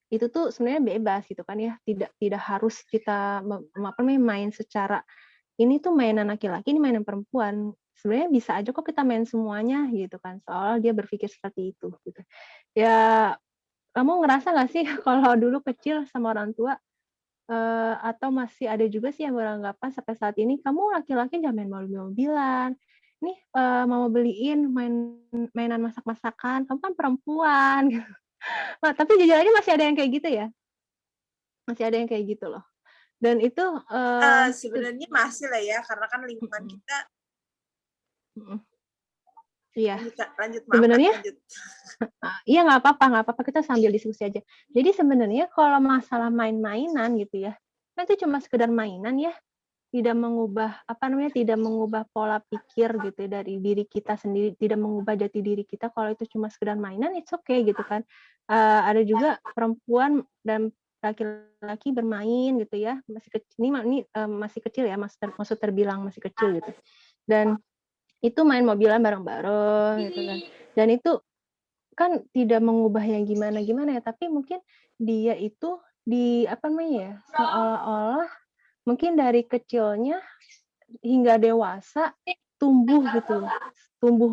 itu tuh sebenarnya bebas gitu kan ya. Tidak harus kita main secara ini tuh mainan laki-laki, ini mainan perempuan. Sebenarnya bisa aja kok kita main semuanya gitu kan. Soal dia berpikir seperti itu gitu. Ya, kamu ngerasa nggak sih kalau dulu kecil sama orang tua atau masih ada juga sih yang beranggapan sampai saat ini kamu laki-laki jangan main mobil-mobilan. Nih mau beliin mainan masak-masakan, kamu kan perempuan. Nah, tapi jujur aja masih ada yang kayak gitu ya. Masih ada yang kayak gitu loh. Dan itu Sebenarnya masih lah ya, karena kan lingkungan kita. Iya. Lanjut, maaf, Sebenarnya lanjut. iya nggak apa-apa, kita sambil diskusi aja. Jadi sebenarnya kalau masalah main-mainan gitu ya, kan itu cuma sekedar mainan ya, tidak mengubah tidak mengubah pola pikir gitu ya, dari diri kita sendiri, tidak mengubah jati diri kita. Kalau itu cuma sekedar mainan, it's okay gitu kan. Ada juga perempuan dan laki-laki bermain gitu ya, masih kecil, ini masih kecil ya, maksud terbilang masih kecil gitu. Dan itu main mobilan bareng-bareng gitu kan. Dan itu kan tidak mengubah yang gimana-gimana ya, tapi mungkin dia itu seolah-olah mungkin dari kecilnya hingga dewasa tumbuh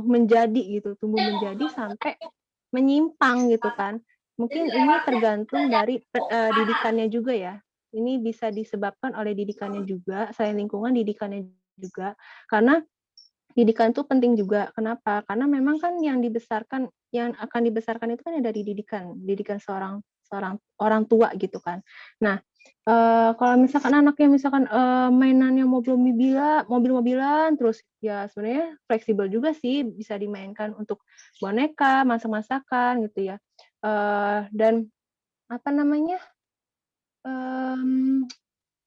menjadi sampai menyimpang gitu kan. Mungkin ini tergantung dari didikannya juga ya. Ini bisa disebabkan oleh didikannya juga, selain lingkungan, didikannya juga. Karena didikan itu penting juga. Kenapa? Karena memang kan yang akan dibesarkan itu kan dari didikan seorang orang tua gitu kan. Nah, kalau misalkan anaknya mainannya mobil-mobilan terus, ya sebenarnya fleksibel juga sih, bisa dimainkan untuk boneka, masak-masakan gitu ya. Dan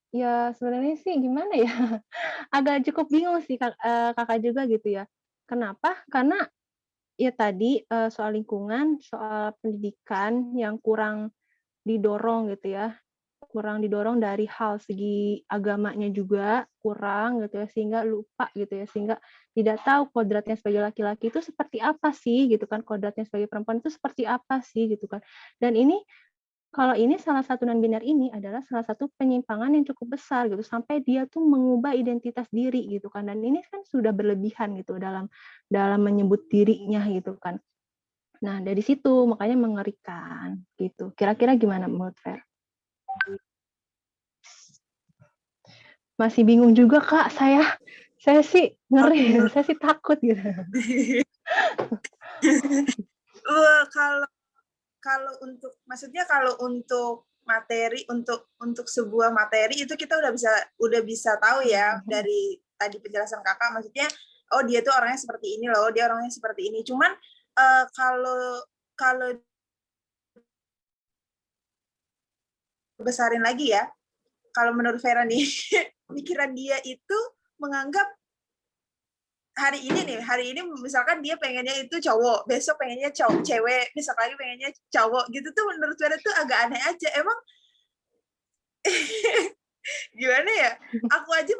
ya sebenarnya sih gimana ya, agak cukup bingung sih Kakak juga gitu ya. Kenapa? Karena ya tadi, soal lingkungan, soal pendidikan yang kurang didorong gitu ya, kurang didorong dari hal segi agamanya juga kurang gitu ya, sehingga lupa gitu ya, sehingga tidak tahu kodratnya sebagai laki-laki itu seperti apa sih gitu kan, kodratnya sebagai perempuan itu seperti apa sih gitu kan. Dan kalau ini salah satu non-biner ini adalah salah satu penyimpangan yang cukup besar gitu, sampai dia tuh mengubah identitas diri gitu kan, dan ini kan sudah berlebihan gitu dalam menyebut dirinya gitu kan. Nah, dari situ makanya mengerikan gitu. Kira-kira gimana menurut Fer? Masih bingung juga Kak, saya sih ngeri, saya sih takut gitu. Kalau untuk materi, untuk sebuah materi itu kita udah bisa tahu ya dari tadi penjelasan Kakak, maksudnya oh dia tuh orangnya seperti ini loh, dia orangnya seperti ini. Cuman kalau besarin lagi ya, kalau menurut Vera nih, pikiran dia itu menganggap hari ini misalkan dia pengennya itu cowok, besok pengennya cewek, besok lagi pengennya cowok gitu tuh, menurut Vera tuh agak aneh aja. Emang gimana ya? Aku aja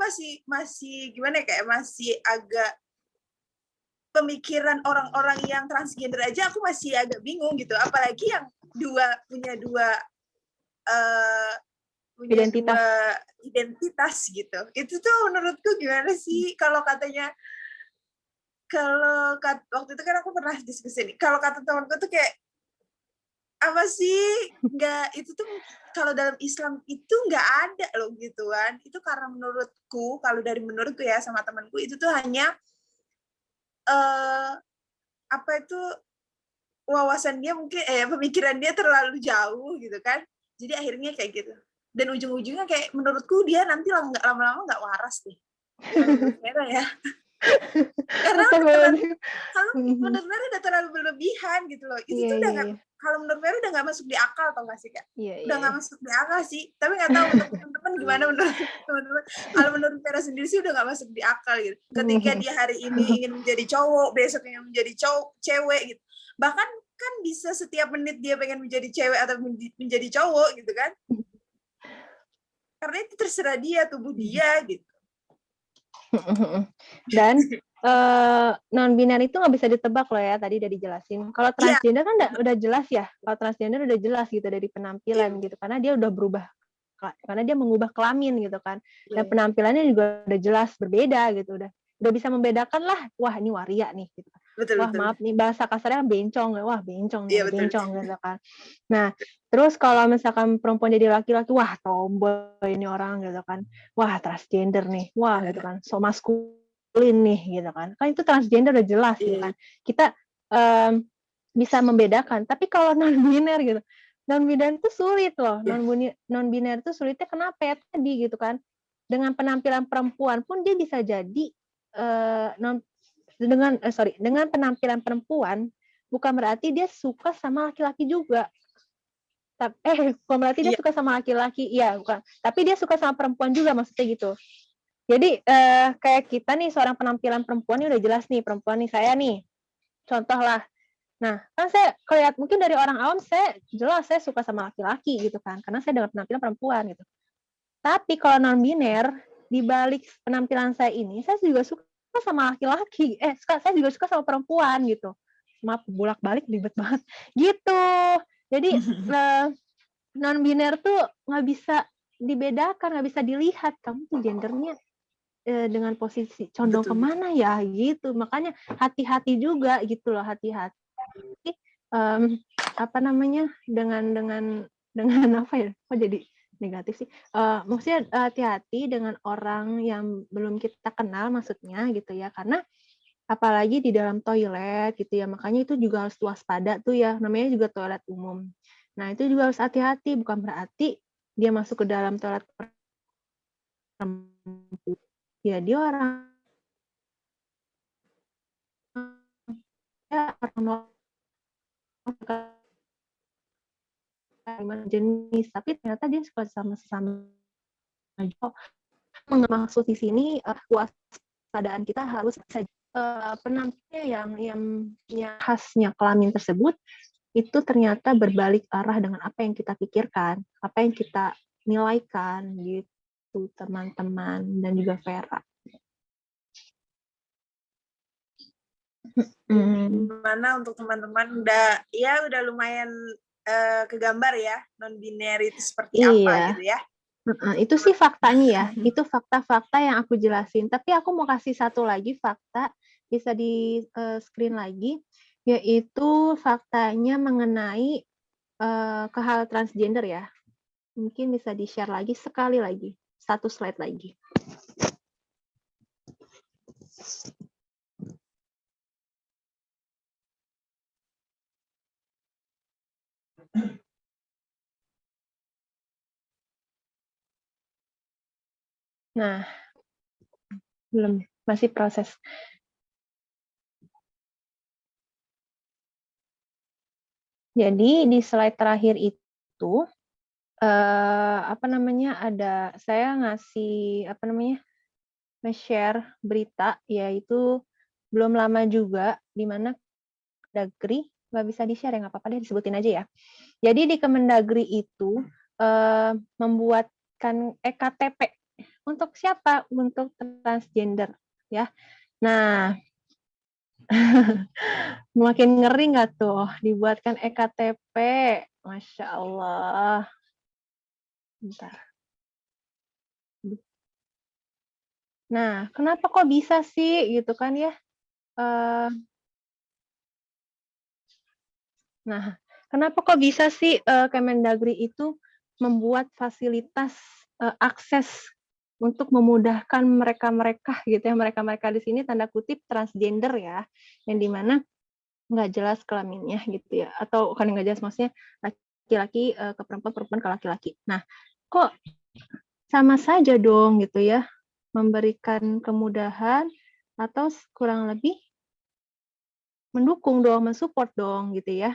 masih gimana kayak masih agak pemikiran orang-orang yang transgender aja aku masih agak bingung gitu. Apalagi yang punya dua identitas gitu. Itu tuh menurutku gimana sih kalau katanya, waktu itu kan aku pernah diskusi nih, kalau kata temanku tuh kayak apa sih, nggak, itu tuh kalau dalam Islam itu nggak ada loh gituan. Itu karena kalau dari menurutku ya sama temanku, itu tuh hanya wawasan dia mungkin pemikiran dia terlalu jauh gitu kan, jadi akhirnya kayak gitu. Dan ujung-ujungnya kayak menurutku dia nanti lama-lama nggak waras deh. Ya. Karena kalau menurut Vera udah terlalu berlebihan gitu loh. Itu tuh udah nggak, kalau menurut Vera udah nggak masuk di akal, tau nggak sih Kak? Udah nggak masuk di akal sih. Tapi nggak tahu untuk teman-teman gimana menurut teman-teman. Kalau menurut Vera sendiri sih udah nggak masuk di akal gitu. Ketika dia hari ini ingin menjadi cowok, besok ingin menjadi cewek gitu. Bahkan kan bisa setiap menit dia pengen menjadi cewek atau menjadi cowok gitu kan. Karena itu terserah dia, tubuh dia gitu. Dan non-biner itu nggak bisa ditebak loh ya, tadi udah dijelasin. Kalau transgender kan udah jelas ya, kalau transgender udah jelas gitu dari penampilan gitu, karena dia udah berubah, karena dia mengubah kelamin gitu kan, dan penampilannya juga udah jelas berbeda gitu, udah bisa membedakan lah, wah ini waria nih gitu. Wah maaf nih bahasa kasarnya bencong, wah bencong nih, bencong gitu kan. Nah terus kalau misalkan perempuan jadi laki-laki, wah tomboy ini orang gitu kan, wah transgender nih, wah gitu kan, so maskulin nih gitu kan itu transgender udah jelas gitu kan, kita bisa membedakan. Tapi kalau non-biner gitu, non-biner itu sulit loh. Non-biner itu sulitnya kenapa ya tadi gitu kan. Dengan penampilan perempuan pun dia bisa jadi dengan penampilan perempuan bukan berarti dia suka sama laki-laki juga. Bukan berarti dia suka sama laki-laki, iya bukan. Tapi dia suka sama perempuan juga maksudnya gitu. Jadi kayak kita nih seorang penampilan perempuan ini udah jelas nih perempuan nih saya nih. Contoh lah. Nah, kan saya kelihatan mungkin dari orang awam saya jelas saya suka sama laki-laki gitu kan, karena saya dengan penampilan perempuan gitu. Tapi kalau non-biner di balik penampilan saya ini, saya juga suka sama laki-laki. Saya juga suka sama perempuan gitu. Maaf, bolak-balik ribet banget. Gitu. Jadi non-biner tuh nggak bisa dibedakan, nggak bisa dilihat kamu tuh gendernya dengan posisi condong kemana ya gitu. Makanya hati-hati juga gitu loh, hati-hati. Apa namanya dengan apa ya? Kok jadi negatif sih? Maksudnya hati-hati dengan orang yang belum kita kenal maksudnya gitu ya, karena apalagi di dalam toilet gitu ya, makanya itu juga harus waspada tuh ya, namanya juga toilet umum. Nah itu juga harus hati-hati, bukan berarti dia masuk ke dalam toilet perempuan ya dia orang jenis, tapi ternyata dia suka sama-sama. Maksud di sini waspadaan kita harus penampilan yang khasnya kelamin tersebut itu ternyata berbalik arah dengan apa yang kita pikirkan, apa yang kita nilaikan gitu teman-teman dan juga Vera. Gimana untuk teman-teman udah lumayan kegambar ya non-binary itu seperti apa gitu ya? Itu sih faktanya ya, itu fakta-fakta yang aku jelasin. Tapi aku mau kasih satu lagi fakta, bisa di screen lagi, yaitu faktanya mengenai ke hal transgender ya. Mungkin bisa di-share lagi sekali lagi, satu slide lagi. Nah, belum, masih proses. Jadi di slide terakhir itu saya ngasih nge-share berita, yaitu belum lama juga di mana Kemendagri, nggak bisa di-share ya, nggak apa-apa deh disebutin aja ya. Jadi di Kemendagri itu membuatkan EKTP untuk siapa? Untuk transgender ya. Nah, makin ngeri nggak tuh dibuatkan EKTP? Masya Allah. Bentar. Nah, kenapa kok bisa sih gitu kan ya? Nah, kenapa kok bisa sih Kemendagri itu membuat fasilitas akses untuk memudahkan mereka-mereka gitu ya, mereka-mereka di sini tanda kutip transgender ya, yang dimana nggak jelas kelaminnya gitu ya, atau kan nggak jelas maksudnya laki-laki ke perempuan, perempuan ke laki-laki. Nah, kok sama saja dong gitu ya, memberikan kemudahan atau kurang lebih mendukung dong, mensupport dong gitu ya.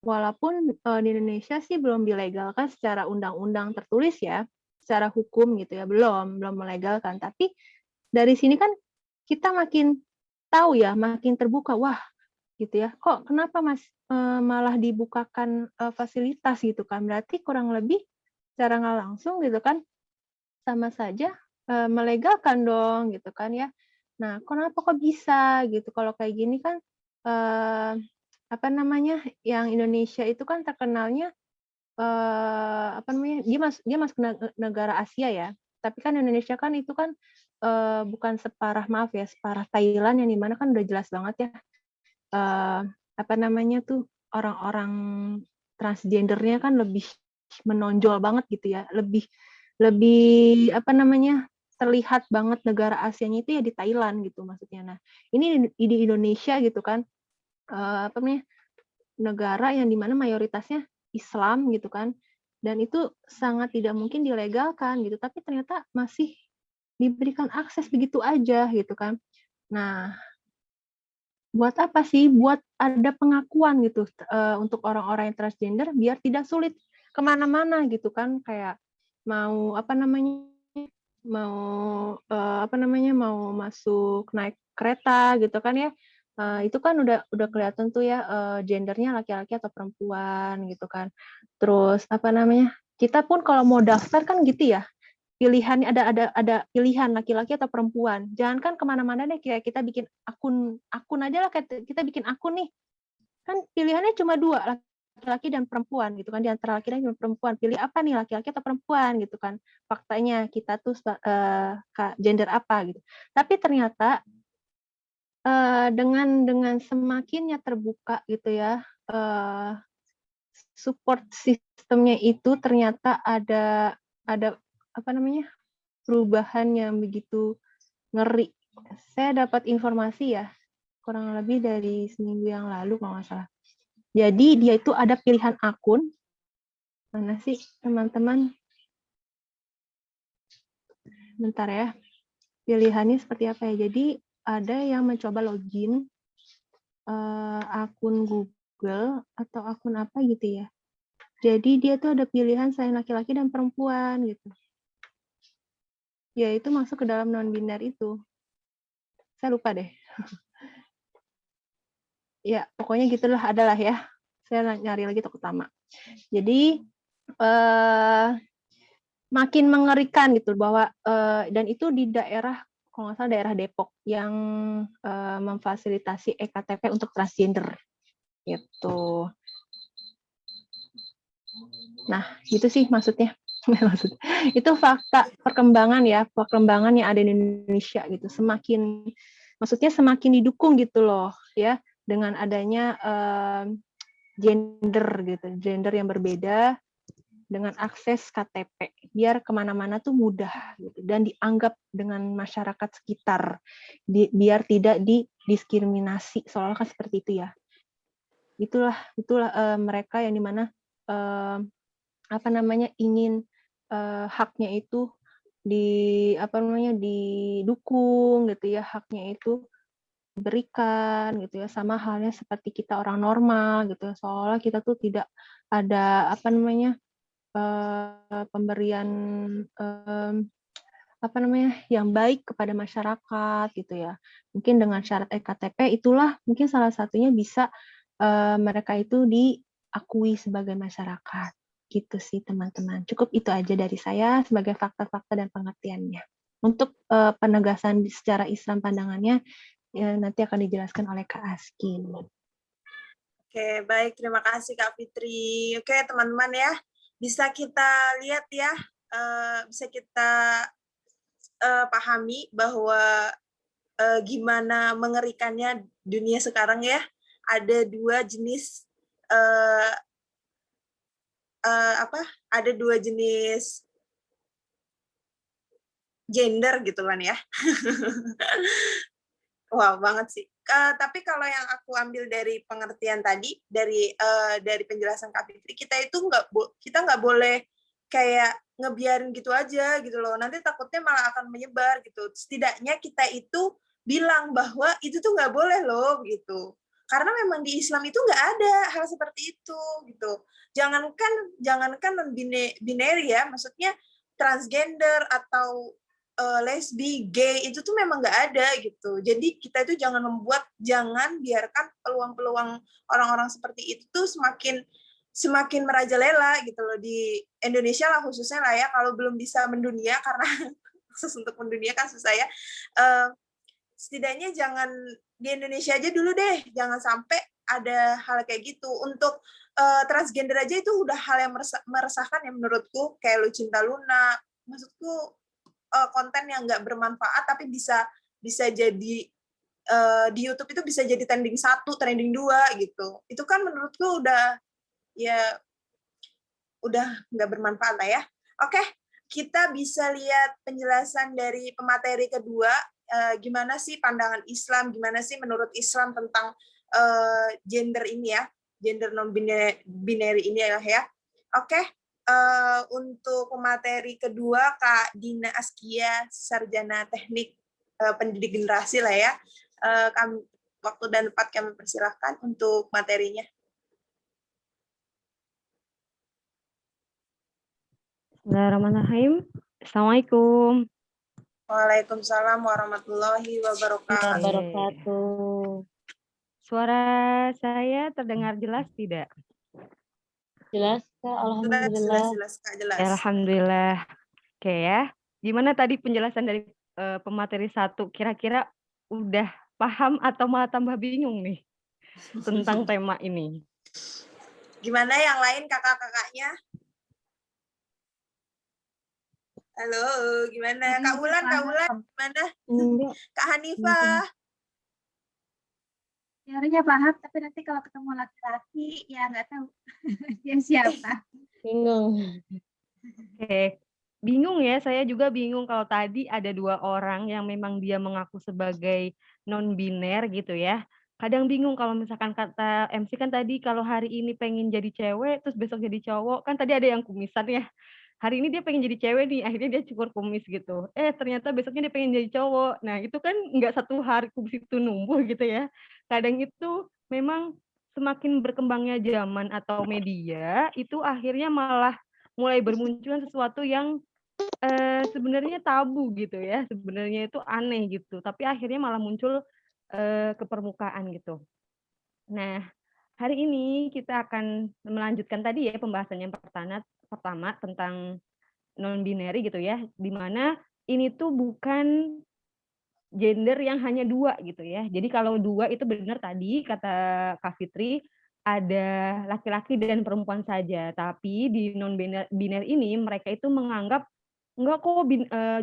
Walaupun di Indonesia sih belum dilegalkan secara undang-undang tertulis ya, secara hukum gitu ya, belum melegalkan. Tapi dari sini kan kita makin tahu ya, makin terbuka, wah gitu ya, kok kenapa malah dibukakan fasilitas gitu kan, berarti kurang lebih secara nggak langsung gitu kan, sama saja melegalkan dong gitu kan ya. Nah, kenapa kok bisa gitu, kalau kayak gini kan yang Indonesia itu kan terkenalnya dia masuk negara Asia ya, tapi kan Indonesia kan itu kan bukan separah Thailand yang dimana kan udah jelas banget ya orang-orang transgendernya kan lebih menonjol banget gitu ya, lebih terlihat banget negara Asianya itu ya di Thailand gitu maksudnya. Nah, ini di Indonesia gitu kan negara yang dimana mayoritasnya Islam gitu kan, dan itu sangat tidak mungkin dilegalkan gitu, tapi ternyata masih diberikan akses begitu aja gitu kan. Nah, buat apa sih? Buat ada pengakuan gitu untuk orang-orang yang transgender biar tidak sulit kemana-mana gitu kan, kayak mau mau masuk naik kereta gitu kan ya, itu kan udah kelihatan tuh ya gendernya laki-laki atau perempuan gitu kan. Terus kita pun kalau mau daftar kan gitu ya, pilihannya ada pilihan laki-laki atau perempuan. Jangankan kemana-mana deh, kayak kita bikin akun aja lah, kayak kita bikin akun nih, kan pilihannya cuma 2, laki-laki dan perempuan gitu kan, di antara laki-laki dan perempuan, pilih apa nih, laki-laki atau perempuan gitu kan. Faktanya kita tuh gender apa gitu. Tapi ternyata dengan semakinnya terbuka gitu ya, support sistemnya itu ternyata ada perubahan yang begitu ngeri. Saya dapat informasi ya, kurang lebih dari seminggu yang lalu kalau nggak salah. Jadi dia itu ada pilihan akun. Mana sih teman-teman? Bentar ya. Pilihannya seperti apa ya? Jadi ada yang mencoba login akun Google atau akun apa gitu ya. Jadi dia tuh ada pilihan selain laki-laki dan perempuan gitu. Ya itu masuk ke dalam non-binar itu. Saya lupa deh. Ya, pokoknya gitulah, adalah ya. Saya nyari lagi toko utama. Jadi makin mengerikan gitu bahwa dan itu di daerah, kalau nggak salah daerah Depok yang memfasilitasi EKTP untuk transgender gitu. Nah, gitu sih maksudnya. Itu fakta perkembangan ya, perkembangan yang ada di Indonesia gitu. Semakin didukung gitu loh ya, dengan adanya gender gitu, gender yang berbeda dengan akses KTP, biar kemana-mana tuh mudah gitu, dan dianggap dengan masyarakat sekitar, biar tidak didiskriminasi, soalnya kan seperti itu ya. Itulah mereka yang dimana ingin haknya itu didukung gitu ya, haknya itu diberikan gitu ya, sama halnya seperti kita orang normal gitu ya, soalnya kita tuh tidak ada pemberian yang baik kepada masyarakat gitu ya. Mungkin dengan syarat EKTP itulah mungkin salah satunya bisa mereka itu diakui sebagai masyarakat. Gitu sih teman-teman. Cukup itu aja dari saya sebagai fakta-fakta dan pengertiannya. Untuk penegasan secara Islam pandangannya ya, nanti akan dijelaskan oleh Kak Aski. Oke, baik. Terima kasih Kak Fitri. Oke, teman-teman ya. Bisa kita lihat ya, bisa kita pahami bahwa gimana mengerikannya dunia sekarang ya. Ada 2 jenis ada 2 jenis gender gitu kan ya. Wow banget sih. Tapi kalau yang aku ambil dari pengertian tadi, dari penjelasan Kak Fitri, kita nggak boleh kayak ngebiarin gitu aja gitu loh. Nanti takutnya malah akan menyebar gitu. Setidaknya kita itu bilang bahwa itu tuh nggak boleh loh gitu. Karena memang di Islam itu nggak ada hal seperti itu gitu. Jangankan non-binary ya, maksudnya transgender atau lesbi, gay, itu tuh memang nggak ada gitu. Jadi kita itu jangan biarkan peluang-peluang orang-orang seperti itu tuh semakin merajalela gitu loh di Indonesia lah khususnya lah ya, kalau belum bisa mendunia karena khusus untuk mendunia kan susah ya. Setidaknya jangan di Indonesia aja dulu deh, jangan sampai ada hal kayak gitu. Untuk transgender aja itu udah hal yang meresahkan ya menurutku, kayak Lucinta Luna, maksudku konten yang nggak bermanfaat tapi bisa jadi di YouTube itu bisa jadi trending 1, trending 2 gitu. Itu kan menurutku udah nggak bermanfaat lah ya. Oke, kita bisa lihat penjelasan dari pemateri kedua, gimana sih pandangan Islam, gimana sih menurut Islam tentang gender ini ya. gender non binary ini ya. Oke, untuk pemateri kedua Kak Dina Askia, Sarjana Teknik Pendidik Generasi lah ya. Kami, waktu dan tempat kami persilahkan untuk materinya. Bismillahirrahmanirrahim. Assalamualaikum. Waalaikumsalam warahmatullahi wabarakatuh. Wabarakatuh. Suara saya terdengar jelas tidak? Jelas, Kak. Alhamdulillah. Jelas, Kak, jelas. Alhamdulillah. Oke ya. Gimana tadi penjelasan dari pemateri 1? Kira-kira udah paham atau malah tambah bingung nih tentang tema ini? Gimana yang lain kakak-kakaknya? Halo, gimana? Kak Wulan, gimana? Kak Hanifah? Teorinya paham, tapi nanti kalau ketemu laki-laki, ya nggak tahu dia siapa. Bingung. Oke, bingung ya. Saya juga bingung kalau tadi ada 2 orang yang memang dia mengaku sebagai non-biner gitu ya. Kadang bingung kalau misalkan kata MC kan tadi kalau hari ini pengen jadi cewek, terus besok jadi cowok. Kan tadi ada yang kumisan ya. Hari ini dia pengen jadi cewek nih, akhirnya dia cukur kumis gitu. Ternyata besoknya dia pengen jadi cowok. Nah, itu kan nggak 1 hari kumis itu numbuh gitu ya. Kadang itu memang semakin berkembangnya zaman atau media, itu akhirnya malah mulai bermunculan sesuatu yang sebenarnya tabu gitu ya. Sebenarnya itu aneh gitu, tapi akhirnya malah muncul ke permukaan gitu. Nah, hari ini kita akan melanjutkan tadi ya pembahasan yang pertama tentang non-binary gitu ya, di mana ini tuh bukan gender yang hanya 2 gitu ya. Jadi kalau 2 itu benar tadi kata Kak Fitri, ada laki-laki dan perempuan saja. Tapi di non-binary ini mereka itu menganggap enggak kok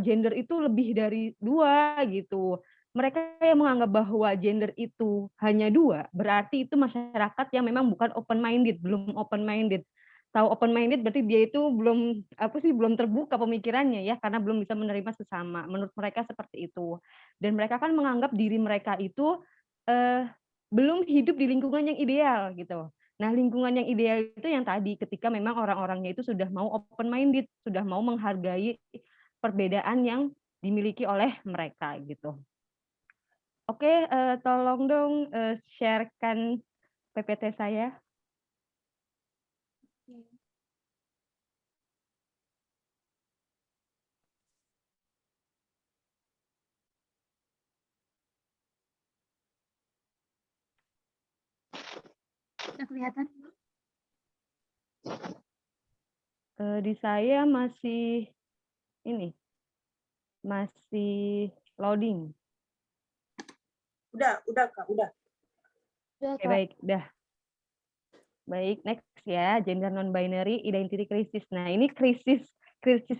gender itu lebih dari 2 gitu. Mereka yang menganggap bahwa gender itu hanya 2, berarti itu masyarakat yang memang bukan open minded, belum open minded. Tahu open minded berarti dia itu belum belum terbuka pemikirannya ya, karena belum bisa menerima sesama. Menurut mereka seperti itu. Dan mereka kan menganggap diri mereka itu belum hidup di lingkungan yang ideal gitu. Nah, lingkungan yang ideal itu yang tadi ketika memang orang-orangnya itu sudah mau open minded, sudah mau menghargai perbedaan yang dimiliki oleh mereka gitu. Oke, tolong dong share-kan PPT saya. Sudah kelihatan? Di saya masih ini, masih loading. Udah Kak, udah. Oke, baik, udah. Baik, next ya, gender non-binary identity crisis. Nah, ini krisis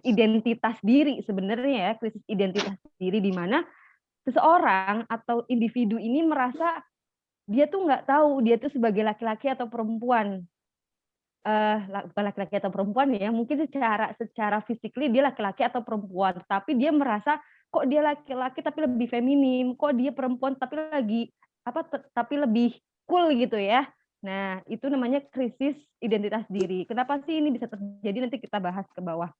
identitas diri sebenarnya ya, krisis identitas diri di mana seseorang atau individu ini merasa dia tuh nggak tahu dia tuh sebagai laki-laki atau perempuan. Bukan laki-laki atau perempuan ya, mungkin secara physically dia laki-laki atau perempuan, tapi dia merasa kok dia laki-laki tapi lebih feminim, kok dia perempuan tapi tapi lebih cool gitu ya. Nah, itu namanya krisis identitas diri. Kenapa sih ini bisa terjadi? Nanti kita bahas ke bawah.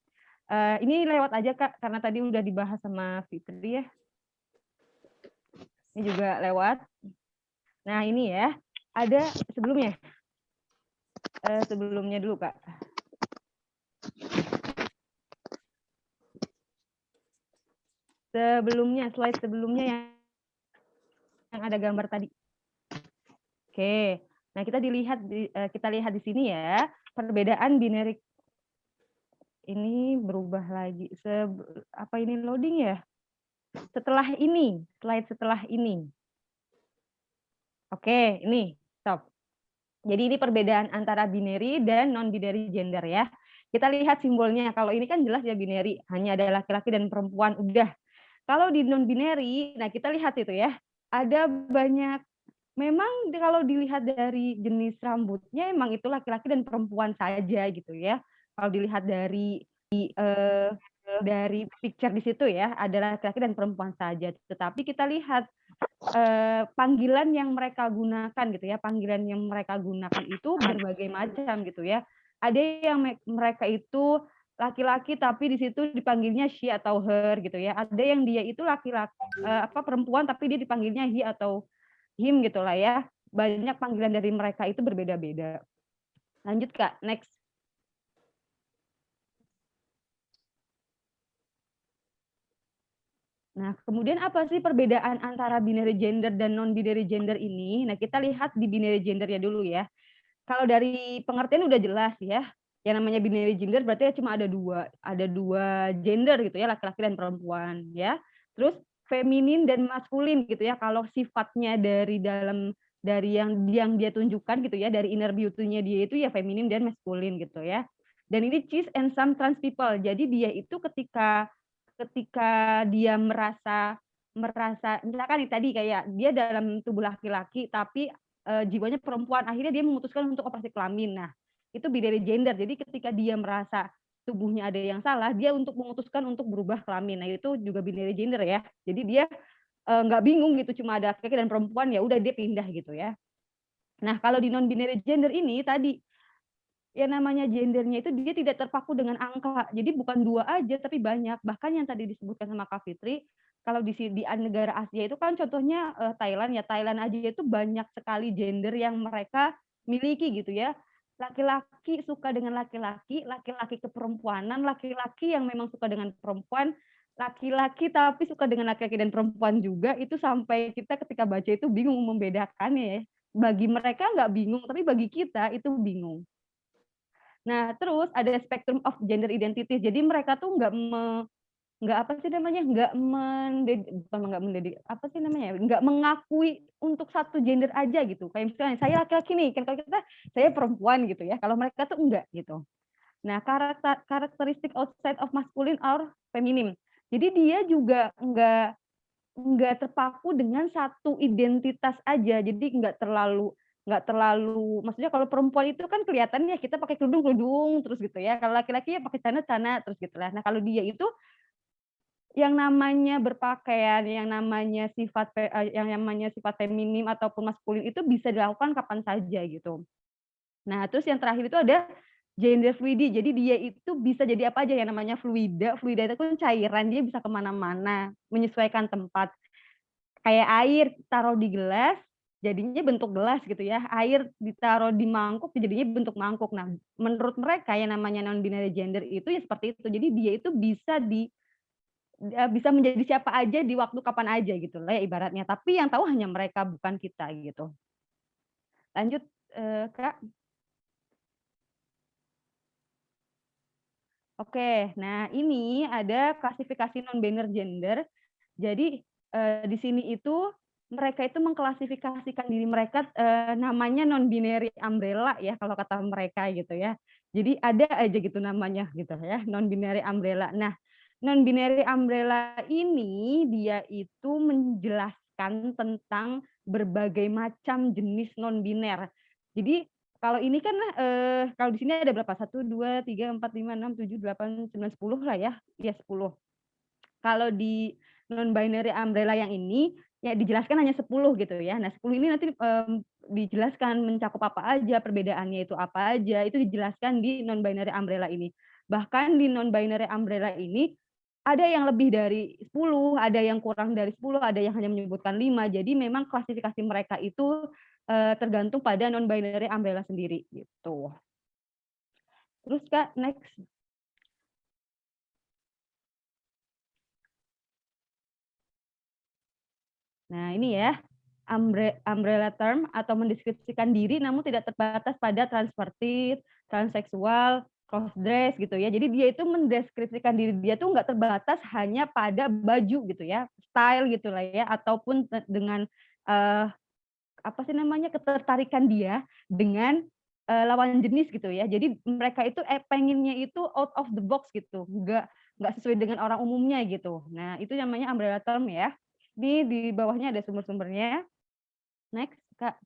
Ini lewat aja Kak, karena tadi udah dibahas sama Fitri ya. Ini juga lewat. Nah, ini ya, ada sebelumnya. Sebelumnya dulu Kak. Slide sebelumnya yang ada gambar tadi. Oke, nah kita lihat di sini ya, perbedaan binary ini berubah lagi. Apa ini loading ya? Setelah ini, slide setelah ini. Oke, ini stop. Jadi ini perbedaan antara binary dan non-binary gender ya. Kita lihat simbolnya. Kalau ini kan jelas ya binary, hanya ada laki-laki dan perempuan, udah. Kalau di non-binary, nah kita lihat itu ya, ada banyak, memang kalau dilihat dari jenis rambutnya, emang itu laki-laki dan perempuan saja gitu ya. Kalau dilihat dari picture di situ ya, ada laki-laki dan perempuan saja. Tetapi kita lihat panggilan yang mereka gunakan gitu ya, panggilan yang mereka gunakan itu berbagai macam gitu ya. Ada yang mereka itu laki-laki tapi di situ dipanggilnya she atau her gitu ya. Ada yang dia itu laki-laki perempuan tapi dia dipanggilnya he atau him gitulah ya. Banyak panggilan dari mereka itu berbeda-beda. Lanjut Kak, next. Nah, kemudian apa sih perbedaan antara binary gender dan non-binary gender ini? Nah, kita lihat di binary gender ya dulu ya. Kalau dari pengertian udah jelas ya. Yang namanya binary gender berarti cuma ada dua gender gitu ya, laki-laki dan perempuan ya. Terus feminin dan maskulin gitu ya. Kalau sifatnya dari yang dia tunjukkan gitu ya, dari inner beauty-nya dia itu ya feminin dan maskulin gitu ya. Dan ini cis and some trans people. Jadi dia itu ketika dia merasa misalkan tadi kayak dia dalam tubuh laki-laki tapi jiwanya perempuan, akhirnya dia memutuskan untuk operasi kelamin. Nah, itu binary gender. Jadi ketika dia merasa tubuhnya ada yang salah, dia memutuskan untuk berubah kelamin. Nah, itu juga binary gender ya. Jadi dia nggak bingung gitu, cuma ada laki-laki dan perempuan, ya udah dia pindah gitu ya. Nah, kalau di non binary gender ini tadi ya namanya gendernya itu dia tidak terpaku dengan angka. Jadi bukan 2 aja tapi banyak. Bahkan yang tadi disebutkan sama Kak Fitri, kalau di negara Asia itu kan contohnya Thailand ya. Thailand aja itu banyak sekali gender yang mereka miliki gitu ya. Laki-laki suka dengan laki-laki, laki-laki keperempuanan, laki-laki yang memang suka dengan perempuan, laki-laki tapi suka dengan laki-laki dan perempuan juga, itu sampai kita ketika baca itu bingung membedakannya ya. Bagi mereka nggak bingung, tapi bagi kita itu bingung. Nah, terus ada spectrum of gender identities. Jadi mereka tuh nggak mengakui untuk satu gender aja gitu. Kayak misalnya saya laki-laki nih, kan kalau kita saya perempuan gitu ya. Kalau mereka tuh enggak gitu. Nah, karakteristik outside of masculine or feminine. Jadi dia juga nggak terpaku dengan satu identitas aja. Jadi nggak terlalu maksudnya kalau perempuan itu kan kelihatannya kita pakai kerudung terus gitu ya. Kalau laki-laki ya pakai celana terus gitu lah. Nah, kalau dia itu yang namanya berpakaian, yang namanya sifat feminim ataupun maskulin itu bisa dilakukan kapan saja gitu. Nah, terus yang terakhir itu ada gender fluid. Jadi dia itu bisa jadi apa aja yang namanya fluida. Fluida itu kan cairan, dia bisa kemana-mana, menyesuaikan tempat. Kayak air taruh di gelas, jadinya bentuk gelas gitu ya. Air ditaruh di mangkuk, jadinya bentuk mangkuk. Nah, menurut mereka yang namanya non-binary gender itu ya seperti itu. Jadi dia itu bisa menjadi siapa aja di waktu kapan aja gitu lah ya ibaratnya. Tapi yang tahu hanya mereka, bukan kita gitu. Lanjut, Kak. Oke, nah ini ada klasifikasi non-binary gender. Jadi di sini itu mereka itu mengklasifikasikan diri mereka namanya non-binary umbrella ya kalau kata mereka gitu ya. Jadi ada aja gitu namanya gitu ya, non-binary umbrella. Nah, non-binary umbrella ini dia itu menjelaskan tentang berbagai macam jenis non-biner. Jadi kalau ini kan kalau di sini ada berapa? 1, 2, 3, 4, 5, 6, 7, 8, 9, 10 lah ya. Ya 10. Kalau di non-binary umbrella yang ini ya dijelaskan hanya 10 gitu ya. Nah, 10 ini nanti dijelaskan mencakup apa aja, perbedaannya itu apa aja, itu dijelaskan di non-binary umbrella ini. Bahkan di non-binary umbrella ini ada yang lebih dari 10, ada yang kurang dari 10, ada yang hanya menyebutkan 5. Jadi memang klasifikasi mereka itu tergantung pada non-binary umbrella sendiri gitu. Terus Kak, next. Nah, ini ya, umbrella term atau mendeskripsikan diri namun tidak terbatas pada transvestit, transseksual, crossdress gitu ya. Jadi dia itu mendeskripsikan diri dia tuh nggak terbatas hanya pada baju gitu ya, style gitu lah ya, ataupun dengan ketertarikan dia dengan lawan jenis gitu ya. Jadi mereka itu pengennya itu out of the box gitu, nggak sesuai dengan orang umumnya gitu. Nah, itu namanya umbrella term ya. Ini di bawahnya ada sumber-sumbernya. Next, Kak.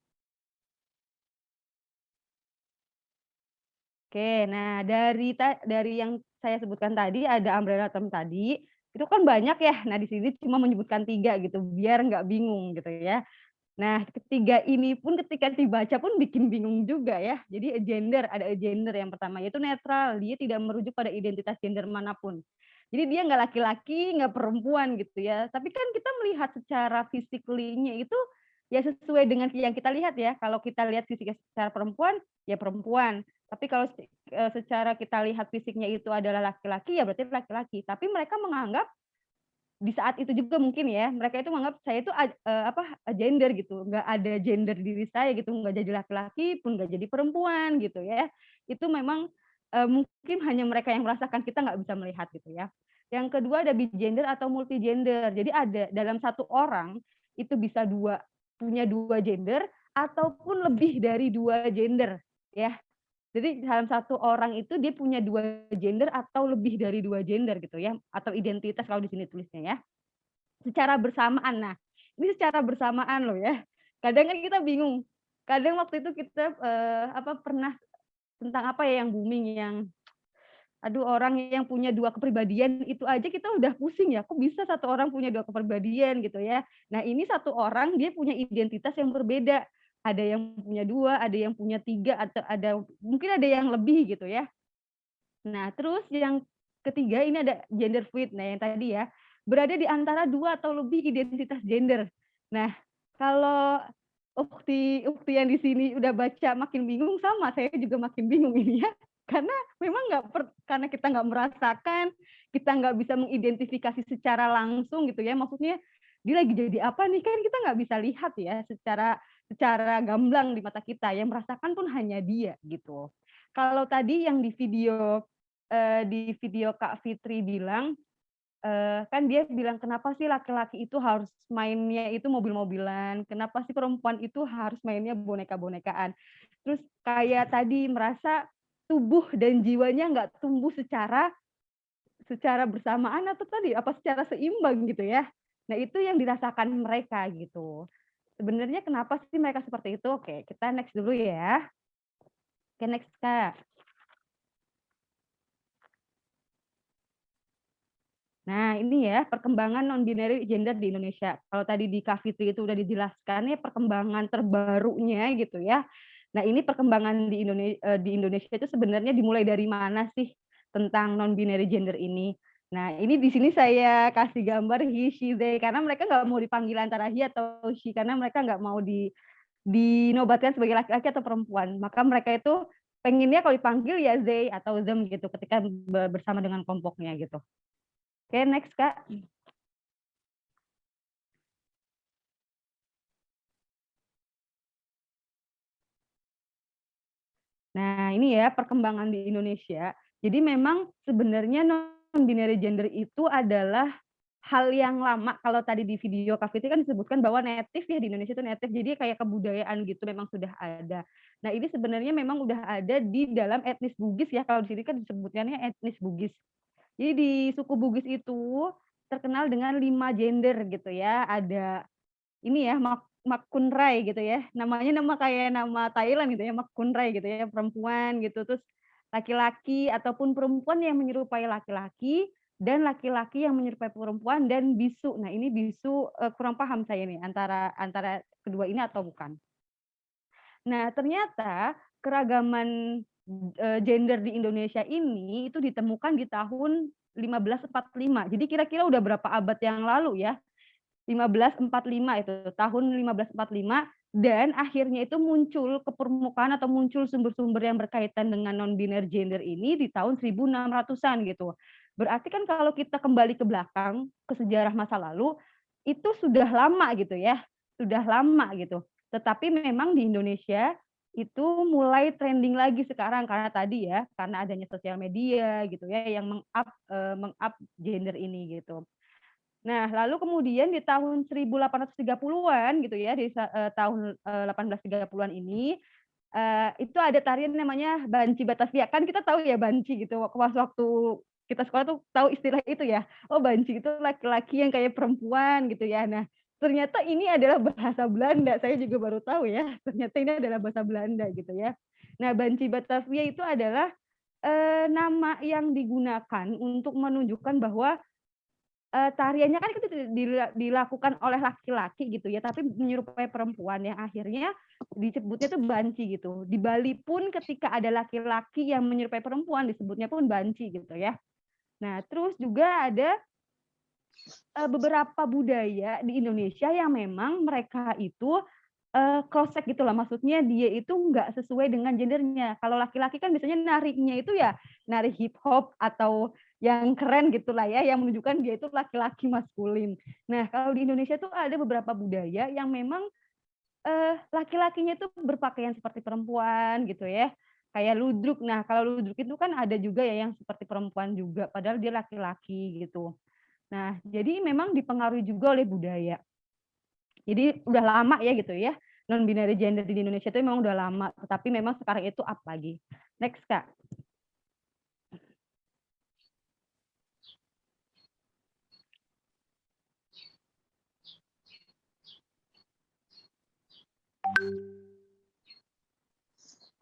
Oke, nah dari yang saya sebutkan tadi ada umbrella term tadi. Itu kan banyak ya. Nah, di sini cuma menyebutkan 3 gitu, biar nggak bingung gitu ya. Nah, ketiga ini pun ketika dibaca pun bikin bingung juga ya. Jadi agender, ada agender yang pertama, yaitu netral. Dia tidak merujuk pada identitas gender manapun. Jadi dia nggak laki-laki, nggak perempuan gitu ya. Tapi kan kita melihat secara physically-nya itu ya sesuai dengan yang kita lihat ya. Kalau kita lihat fisiknya secara perempuan, ya perempuan. Tapi kalau secara kita lihat fisiknya itu adalah laki-laki, ya berarti laki-laki. Tapi mereka menganggap di saat itu juga mungkin ya, mereka itu menganggap saya itu gender gitu, nggak ada gender diri saya gitu, nggak jadi laki-laki pun nggak jadi perempuan gitu ya. Itu memang mungkin hanya mereka yang merasakan, kita nggak bisa melihat gitu ya. Yang kedua ada bigender atau multigender. Jadi ada dalam satu orang itu bisa punya 2 gender ataupun lebih dari 2 gender ya. Jadi dalam satu orang itu dia punya 2 gender atau lebih dari 2 gender gitu ya, atau identitas kalau di sini tulisnya ya. Secara bersamaan. Nah, ini secara bersamaan loh ya. Kadang kan kita bingung. Kadang waktu itu kita pernah tentang apa ya yang booming yang orang yang punya 2 kepribadian itu aja kita udah pusing ya. Kok bisa satu orang punya 2 kepribadian gitu ya. Nah, ini satu orang dia punya identitas yang berbeda. Ada yang punya 2, ada yang punya 3, atau mungkin ada yang lebih gitu ya. Nah, terus yang ketiga ini ada gender fluid. Nah, yang tadi ya, berada di antara 2 atau lebih identitas gender. Nah, kalau ukti yang di sini udah baca makin bingung, sama saya juga makin bingung ini ya. Karena memang karena kita nggak merasakan, kita nggak bisa mengidentifikasi secara langsung gitu ya. Maksudnya dia lagi jadi apa nih, kan kita nggak bisa lihat ya secara gamblang di mata kita, yang merasakan pun hanya dia gitu. Kalau tadi yang di video Kak Fitri bilang, kan dia bilang kenapa sih laki-laki itu harus mainnya itu mobil-mobilan, kenapa sih perempuan itu harus mainnya boneka-bonekaan. Terus kayak tadi merasa tubuh dan jiwanya nggak tumbuh secara bersamaan atau tadi secara seimbang gitu ya. Nah, itu yang dirasakan mereka gitu. Sebenarnya kenapa sih mereka seperti itu? Oke, kita next dulu ya. Oke, next Kak. Nah, ini ya perkembangan non-binary gender di Indonesia. Kalau tadi di Kak Fitri itu udah dijelaskan ya perkembangan terbarunya gitu ya. Nah, ini perkembangan di Indonesia itu sebenarnya dimulai dari mana sih tentang non-binary gender ini? Nah, ini di sini saya kasih gambar he, she, they, karena mereka nggak mau dipanggil antara he atau she, karena mereka nggak mau dinobatkan sebagai laki-laki atau perempuan. Maka mereka itu pengennya kalau dipanggil ya they atau them gitu ketika bersama dengan kelompoknya gitu. Oke, next Kak. Nah, ini ya perkembangan di Indonesia. Jadi memang sebenarnya non-binary gender itu adalah hal yang lama. Kalau tadi di video Kak Fitri kan disebutkan bahwa native ya di Indonesia itu native. Jadi kayak kebudayaan gitu memang sudah ada. Nah, ini sebenarnya memang udah ada di dalam etnis Bugis ya. Kalau di sini kan disebutkannya etnis Bugis. Jadi di suku Bugis itu terkenal dengan 5 gender gitu ya. Ada ini ya Mak Kunrai gitu ya. Namanya kayak nama Thailand gitu ya, Mak Kunrai gitu ya, perempuan gitu. Terus laki-laki ataupun perempuan yang menyerupai laki-laki dan laki-laki yang menyerupai perempuan dan bisu. Nah, ini bisu kurang paham saya nih antara kedua ini atau bukan. Nah, ternyata keragaman gender di Indonesia ini itu ditemukan di tahun 1545. Jadi kira-kira udah berapa abad yang lalu ya? 1545 itu, tahun 1545, dan akhirnya itu muncul ke permukaan atau muncul sumber-sumber yang berkaitan dengan non-binary gender ini di tahun 1600-an gitu. Berarti kan kalau kita kembali ke belakang, ke sejarah masa lalu, itu sudah lama gitu ya, sudah lama gitu. Tetapi memang di Indonesia itu mulai trending lagi sekarang karena tadi ya, karena adanya sosial media gitu ya yang meng-up gender ini gitu. Nah, lalu kemudian di tahun 1830-an gitu ya, di tahun 1830-an ini itu ada tarian namanya Banci Batavia. Kan kita tahu ya Banci gitu, waktu kita sekolah tuh tahu istilah itu ya. Oh, Banci itu laki-laki yang kayak perempuan gitu ya. Nah, ternyata ini adalah bahasa Belanda. Saya juga baru tahu ya, ternyata ini adalah bahasa Belanda gitu ya. Nah, Banci Batavia itu adalah nama yang digunakan untuk menunjukkan bahwa tariannya kan itu dilakukan oleh laki-laki gitu ya, tapi menyerupai perempuan yang akhirnya disebutnya tuh banci gitu. Di Bali pun ketika ada laki-laki yang menyerupai perempuan disebutnya pun banci gitu ya. Nah, terus juga ada beberapa budaya di Indonesia yang memang mereka itu cross-sex gitu lah, maksudnya dia itu nggak sesuai dengan gendernya. Kalau laki-laki kan biasanya nariknya itu ya nari hip hop atau yang keren gitulah ya, yang menunjukkan dia itu laki-laki maskulin. Nah, kalau di Indonesia tuh ada beberapa budaya yang memang laki-lakinya itu berpakaian seperti perempuan gitu ya, kayak ludruk. Nah, kalau ludruk itu kan ada juga ya yang seperti perempuan juga, padahal dia laki-laki gitu. Nah, jadi memang dipengaruhi juga oleh budaya. Jadi udah lama ya gitu ya, non-binary gender di Indonesia itu memang udah lama, tetapi memang sekarang itu up lagi. Next, Kak.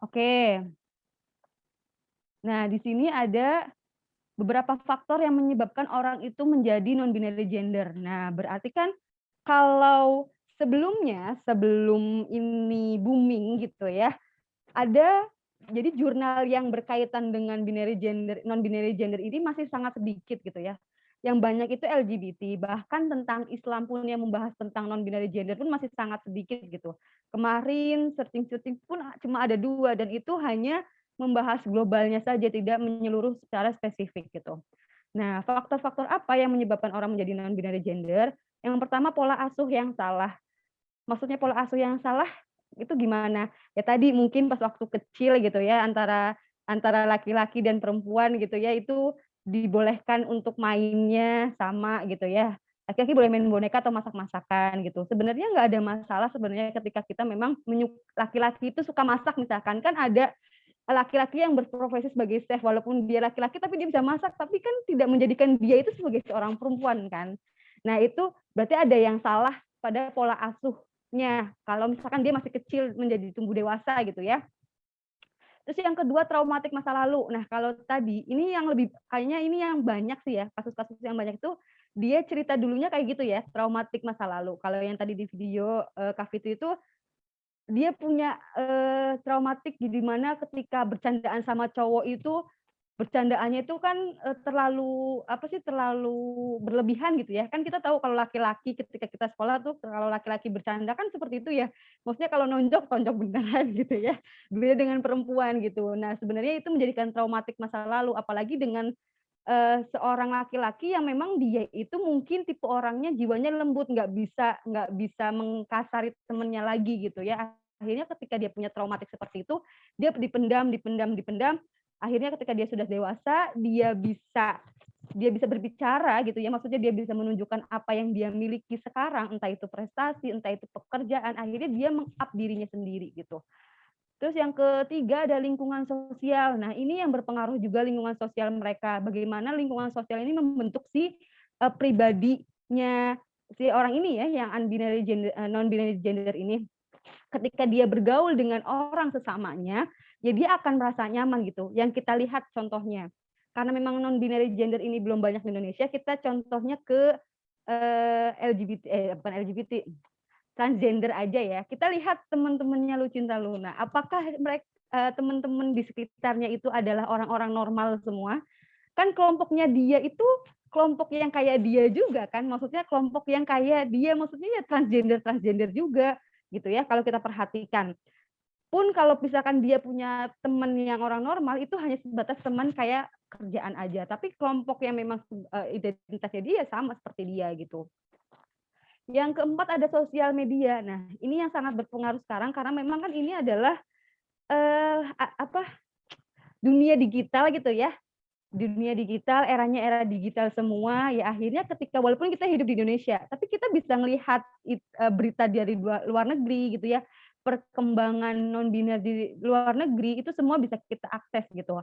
Oke. Nah, di sini ada beberapa faktor yang menyebabkan orang itu menjadi non-binary gender. Nah, berarti kan kalau sebelumnya, sebelum ini booming gitu ya, ada jadi jurnal yang berkaitan dengan binary gender, non-binary gender ini masih sangat sedikit gitu ya. Yang banyak itu LGBT, bahkan tentang Islam pun yang membahas tentang non-binary gender pun masih sangat sedikit gitu. Kemarin searching pun cuma ada 2 dan itu hanya membahas globalnya saja, tidak menyeluruh secara spesifik gitu. Nah, faktor-faktor apa yang menyebabkan orang menjadi non-binary gender? Yang pertama pola asuh yang salah. Maksudnya pola asuh yang salah itu gimana? Ya tadi mungkin pas waktu kecil gitu ya antara laki-laki dan perempuan gitu ya itu dibolehkan untuk mainnya sama gitu ya. Laki-laki boleh main boneka atau masak-masakan gitu. Sebenarnya nggak ada masalah sebenarnya ketika kita memang laki-laki itu suka masak misalkan, kan ada laki-laki yang berprofesi sebagai chef walaupun dia laki-laki tapi dia bisa masak, tapi kan tidak menjadikan dia itu sebagai seorang perempuan kan. Nah, itu berarti ada yang salah pada pola asuhnya. Kalau misalkan dia masih kecil menjadi tumbuh dewasa gitu ya. Terus yang kedua traumatik masa lalu. Nah, kalau tadi ini yang lebih kayaknya ini yang banyak sih ya, kasus-kasus yang banyak itu dia cerita dulunya kayak gitu ya, traumatik masa lalu. Kalau yang tadi di video Kak Fitri itu dia punya traumatik di mana ketika bercandaan sama cowok itu bercandaannya itu kan terlalu berlebihan gitu ya. Kan kita tahu kalau laki-laki ketika kita sekolah tuh kalau laki-laki bercanda kan seperti itu ya. Maksudnya kalau nonjok beneran gitu ya. Beda dengan perempuan gitu. Nah, sebenarnya itu menjadikan traumatik masa lalu apalagi dengan seorang laki-laki yang memang dia itu mungkin tipe orangnya jiwanya lembut, nggak bisa mengkasari temennya lagi gitu ya. Akhirnya ketika dia punya traumatik seperti itu, dia dipendam. Akhirnya ketika dia sudah dewasa, dia bisa berbicara gitu ya, maksudnya dia bisa menunjukkan apa yang dia miliki sekarang, entah itu prestasi, entah itu pekerjaan, akhirnya dia meng-up dirinya sendiri gitu. Terus yang ketiga ada lingkungan sosial. Nah, ini yang berpengaruh juga lingkungan sosial mereka. Bagaimana lingkungan sosial ini membentuk si pribadinya si orang ini ya, yang non-binary gender ini. Ketika dia bergaul dengan orang sesamanya, ya dia akan merasa nyaman gitu. Yang kita lihat contohnya, karena memang non-binary gender ini belum banyak di Indonesia, kita contohnya ke transgender aja ya. Kita lihat teman-temannya Lucinta Luna. Apakah mereka teman-teman di sekitarnya itu adalah orang-orang normal semua? Kan kelompoknya dia itu kelompok yang kayak dia juga kan, maksudnya kelompok yang kayak dia, maksudnya ya transgender juga gitu ya kalau kita perhatikan. Pun kalau misalkan dia punya teman yang orang normal itu hanya sebatas teman kayak kerjaan aja, tapi kelompok yang memang identitasnya dia sama seperti dia gitu. Yang keempat ada sosial media. Nah, ini yang sangat berpengaruh sekarang karena memang kan ini adalah dunia digital gitu ya. Dunia digital, eranya era digital semua, ya akhirnya ketika walaupun kita hidup di Indonesia, tapi kita bisa melihat berita dari luar negeri gitu ya, perkembangan non-binary di luar negeri itu semua bisa kita akses gitu.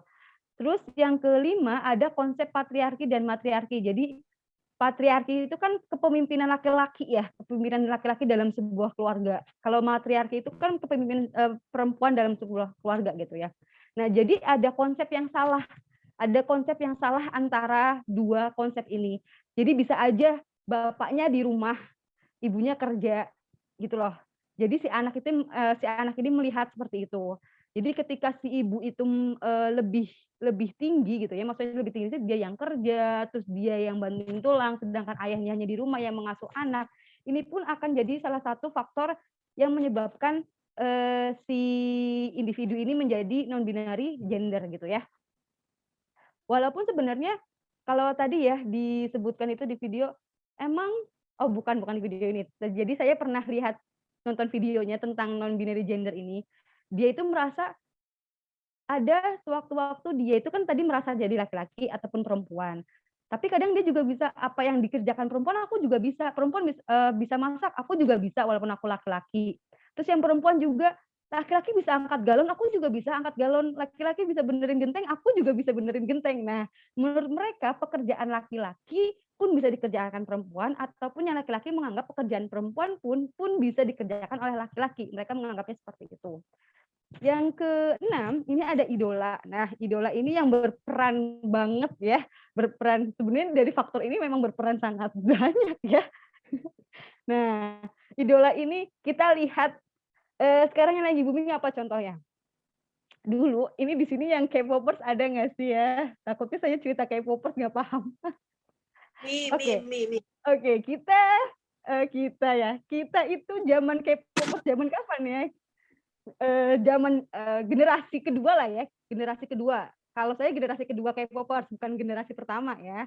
Terus yang kelima ada konsep patriarki dan matriarki. Jadi patriarki itu kan kepemimpinan laki-laki ya, kepemimpinan laki-laki dalam sebuah keluarga. Kalau matriarki itu kan kepemimpinan perempuan dalam sebuah keluarga gitu ya. Nah, jadi ada konsep yang salah ada konsep yang salah antara dua konsep ini. Jadi bisa aja bapaknya di rumah, ibunya kerja gitu loh. Jadi si anak ini melihat seperti itu. Jadi ketika si ibu itu lebih tinggi gitu ya, maksudnya lebih tinggi itu dia yang kerja, terus dia yang bantuin tulang, sedangkan ayahnya hanya di rumah yang mengasuh anak. Ini pun akan jadi salah satu faktor yang menyebabkan si individu ini menjadi non-binary gender gitu ya. Walaupun sebenarnya kalau tadi ya disebutkan itu di video, bukan di video ini. Jadi saya pernah lihat nonton videonya tentang non-binary gender ini. Dia itu merasa ada sewaktu-waktu dia itu kan tadi merasa jadi laki-laki ataupun perempuan. Tapi kadang dia juga bisa apa yang dikerjakan perempuan aku juga bisa. Perempuan bisa masak, aku juga bisa walaupun aku laki-laki. Terus yang perempuan juga laki-laki bisa angkat galon, aku juga bisa angkat galon. Laki-laki bisa benerin genteng, aku juga bisa benerin genteng. Nah, menurut mereka pekerjaan laki-laki pun bisa dikerjakan perempuan, ataupun yang laki-laki menganggap pekerjaan perempuan pun bisa dikerjakan oleh laki-laki. Mereka menganggapnya seperti itu. Yang keenam, ini ada idola. Nah, idola ini yang berperan banget ya. Berperan, sebenarnya dari faktor ini memang berperan sangat banyak ya. Nah, idola ini kita lihat sekarang yang lagi booming apa contohnya? Dulu, ini di sini yang K-popers ada nggak sih ya? Takutnya saya cerita K-popers nggak paham. Oke, kita itu zaman K-popers zaman kapan ya? Zaman generasi kedua lah ya, generasi kedua. Kalau saya generasi kedua K-popers, bukan generasi pertama ya.